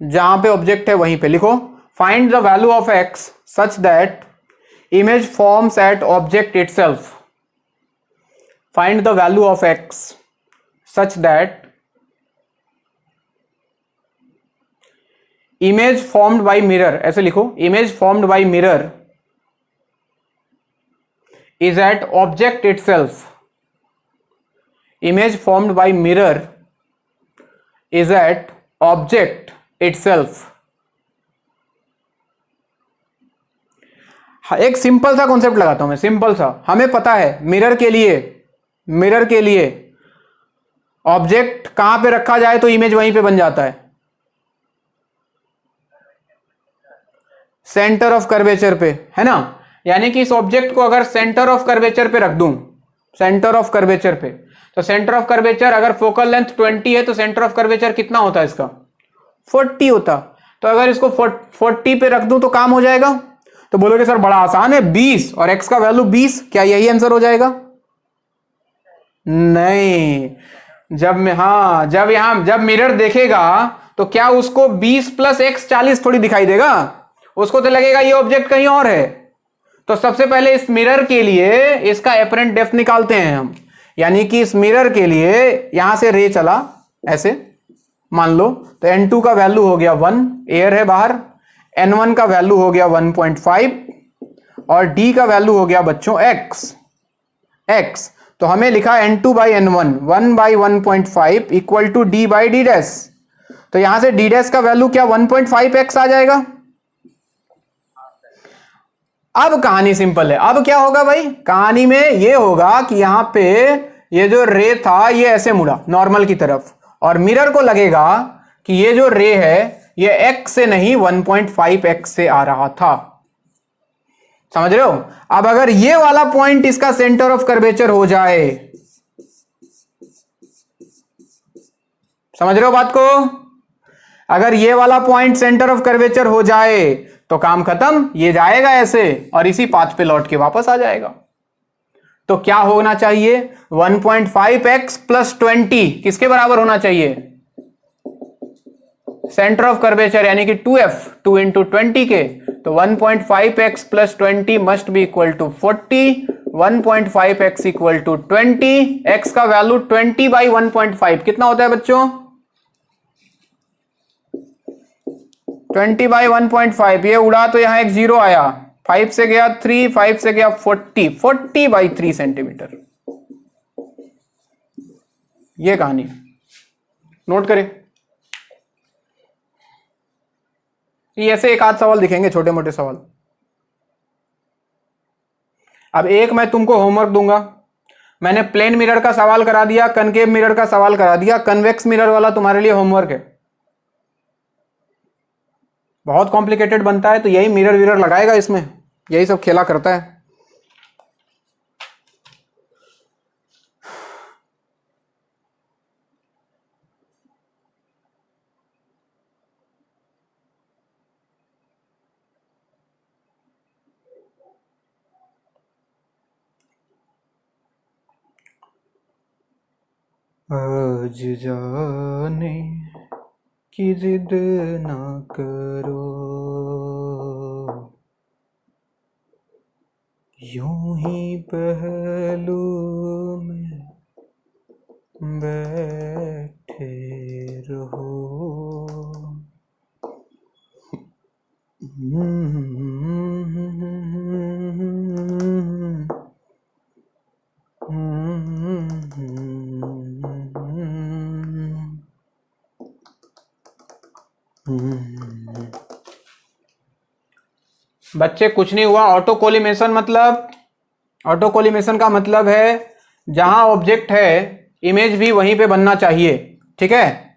जहां पे ऑब्जेक्ट है वहीं पे। लिखो find the value of x such that image forms at object itself. Find the value of x such that image formed by mirror, ऐसे लिखो, image formed by mirror is at object itself. Image formed by mirror is at object itself. एक simple सा concept लगाता हूं मैं, simple सा। हमें पता है मिरर के लिए ऑब्जेक्ट कहां पे रखा जाए तो इमेज वहीं पे बन जाता है। सेंटर ऑफ कर्वेचर पे, है ना। यानी कि इस ऑब्जेक्ट को अगर सेंटर ऑफ कर्वेचर पे रख दूं, सेंटर ऑफ कर्वेचर पे, तो सेंटर ऑफ कर्वेचर अगर फोकल लेंथ 20 है तो सेंटर ऑफ कर्वेचर कितना होता है इसका, 40 होता। तो अगर इसको 40 पे रख दूं तो काम हो जाएगा। तो बोलोगे सर बड़ा आसान है, 20 और x का वैल्यू 20, क्या यही आंसर हो जाएगा? नहीं, जब मिरर देखेगा तो क्या उसको 20 प्लस x 40 थोड़ी दिखाई देगा, उसको तो लगेगा ये ऑब्जेक्ट कहीं और है। तो सबसे पहले इस मिरर के लिए इसका एपरेंट डेप्थ निकालते हैं हम। यानी कि इस मिरर के लिए यहां से रे चला ऐसे मान लो, तो n2 का वैल्यू हो गया 1, एयर है बाहर, n1 का वैल्यू हो गया 1.5 और d का वैल्यू हो गया बच्चों x। तो हमें लिखा n2 by n1 1 by 1.5 equal to d by d dash. तो यहां से d डैश का वैल्यू क्या 1.5x आ जाएगा। अब कहानी सिंपल है। अब क्या होगा भाई, कहानी में यह होगा कि यहां पे ये जो रे था ये ऐसे मुड़ा नॉर्मल की तरफ, और मिरर को लगेगा कि ये जो रे है ये x से नहीं 1.5x से आ रहा था। समझ रहे हो। अब अगर ये वाला पॉइंट इसका सेंटर ऑफ कर्वेचर हो जाए, समझ रहे हो बात को, अगर ये वाला पॉइंट सेंटर ऑफ कर्वेचर हो जाए तो काम खत्म, ये जाएगा ऐसे और इसी पाथ पे लौट के वापस आ जाएगा। तो क्या होना चाहिए, 1.5x प्लस 20 किसके बराबर होना चाहिए, सेंटर ऑफ कर्वेचर यानी कि 2f, 2 इंटू 20 के। तो 1.5x plus 20 must be equal to 40, 1.5x equal to 20, x का वैल्यू 20 बाई 1.5 कितना होता है बच्चों, 20 बाई 1.5। ये उड़ा तो यहां एक जीरो आया, 5 से गया 3, 5 से गया 40, 40 बाई 3 सेंटीमीटर। ये कहानी नोट करें। ये ऐसे एक आध सवाल दिखेंगे, छोटे मोटे सवाल। अब एक मैं तुमको होमवर्क दूंगा। मैंने प्लेन मिरर का सवाल करा दिया, कनकेव मिरर का सवाल करा दिया, कन्वेक्स मिरर वाला तुम्हारे लिए होमवर्क है। बहुत कॉम्प्लिकेटेड बनता है, तो यही मिरर विरर लगाएगा इसमें, यही सब खेला करता है। आज जाने की जिद ना करो, यूं ही पहलू में बैठे रहो। बच्चे कुछ नहीं हुआ। ऑटो कोलिमेशन मतलब, ऑटो कोलिमेशन का मतलब है जहां ऑब्जेक्ट है इमेज भी वहीं पे बनना चाहिए, ठीक है।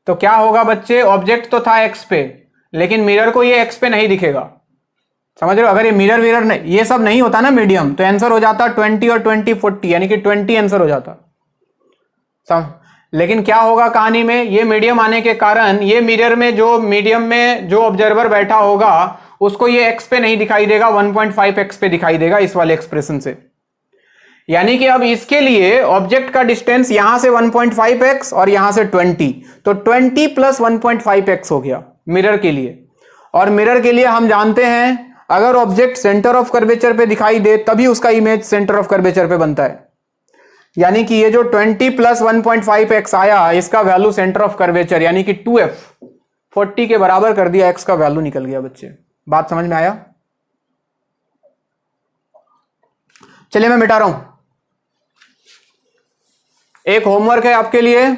तो क्या होगा बच्चे, ऑब्जेक्ट तो था एक्स पे लेकिन मिरर को ये एक्स पे नहीं दिखेगा, समझ रहे हो। अगर ये मिरर विरर नहीं, ये सब नहीं होता ना मीडियम, तो आंसर हो जाता 20 और 20 40, यानी कि 20 आंसर हो जाता। लेकिन क्या होगा कहानी में, ये मीडियम आने के कारण ये मिरर में जो मीडियम में जो ऑब्जर्वर बैठा होगा उसको ये एक्स पे नहीं दिखाई देगा, 1.5x पे दिखाई देगा इस वाले एक्सप्रेशन से। यानी कि अब इसके लिए ऑब्जेक्ट का डिस्टेंस यहां से 1.5x और यहां से 20, तो 20 प्लस 1.5x हो गया मिरर के लिए। और मिरर के लिए हम जानते हैं अगर ऑब्जेक्ट सेंटर ऑफ कर्वेचर पे दिखाई दे तभी उसका इमेज सेंटर ऑफ कर्वेचर पे बनता है। यानी कि ये जो 20 प्लस 1.5x आया इसका वैल्यू सेंटर ऑफ कर्वेचर यानी कि 2f 40 के बराबर कर दिया, x का वैल्यू निकल गया बच्चे। बात समझ में आया। चलिए मैं मिटा रहा हूं। एक होमवर्क है आपके लिए,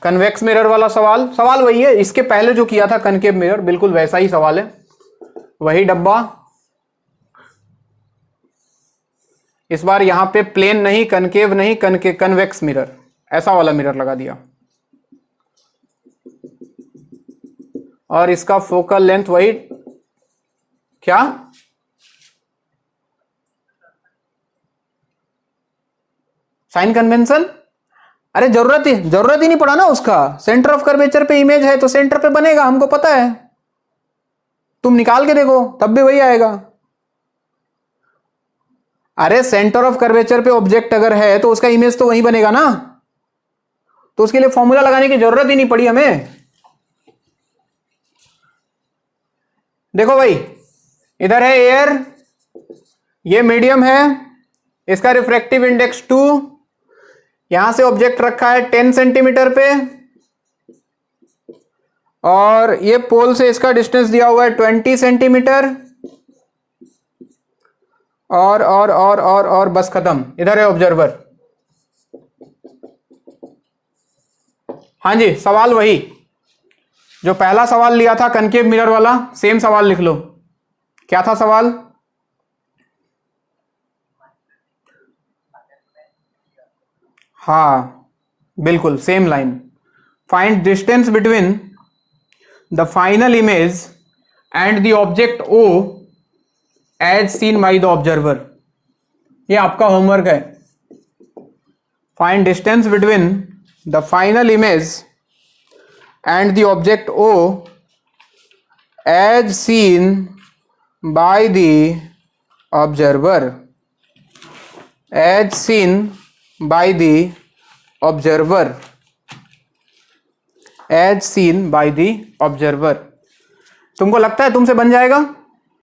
कन्वेक्स मिरर वाला सवाल वही है, इसके पहले जो किया था कनकेव मिरर बिल्कुल वैसा ही सवाल है, वही डब्बा। इस बार यहां पे प्लेन नहीं, कनकेव नहीं, कन्वेक्स मिरर, ऐसा वाला मिरर लगा दिया। और इसका फोकल लेंथ वही क्या, साइन कन्वेंशन। अरे जरूरत ही नहीं पड़ा ना उसका, सेंटर ऑफ कर्वेचर पे इमेज है तो सेंटर पे बनेगा, हमको पता है। तुम निकाल के देखो तब भी वही आएगा। अरे सेंटर ऑफ कर्वेचर पे ऑब्जेक्ट अगर है तो उसका इमेज तो वही बनेगा ना, तो उसके लिए फॉर्मूला लगाने की जरूरत ही नहीं पड़ी हमें। देखो भाई, इधर है एयर, ये मीडियम है, इसका रिफ्रैक्टिव इंडेक्स 2, यहां से ऑब्जेक्ट रखा है 10 सेंटीमीटर पे, और ये पोल से इसका डिस्टेंस दिया हुआ है 20 सेंटीमीटर, और बस खत्म। इधर है ऑब्जर्वर। हाँ जी, सवाल वही जो पहला सवाल लिया था कनकेव मिरर वाला, सेम सवाल लिख लो। क्या था सवाल? हाँ बिल्कुल same line. Find distance between the final image and the object O as seen by the observer. ये आपका होमवर्क है। Find distance between the final image and the object O as seen by the observer, as seen by the observer, as seen by the observer. तुमको लगता है तुमसे बन जाएगा?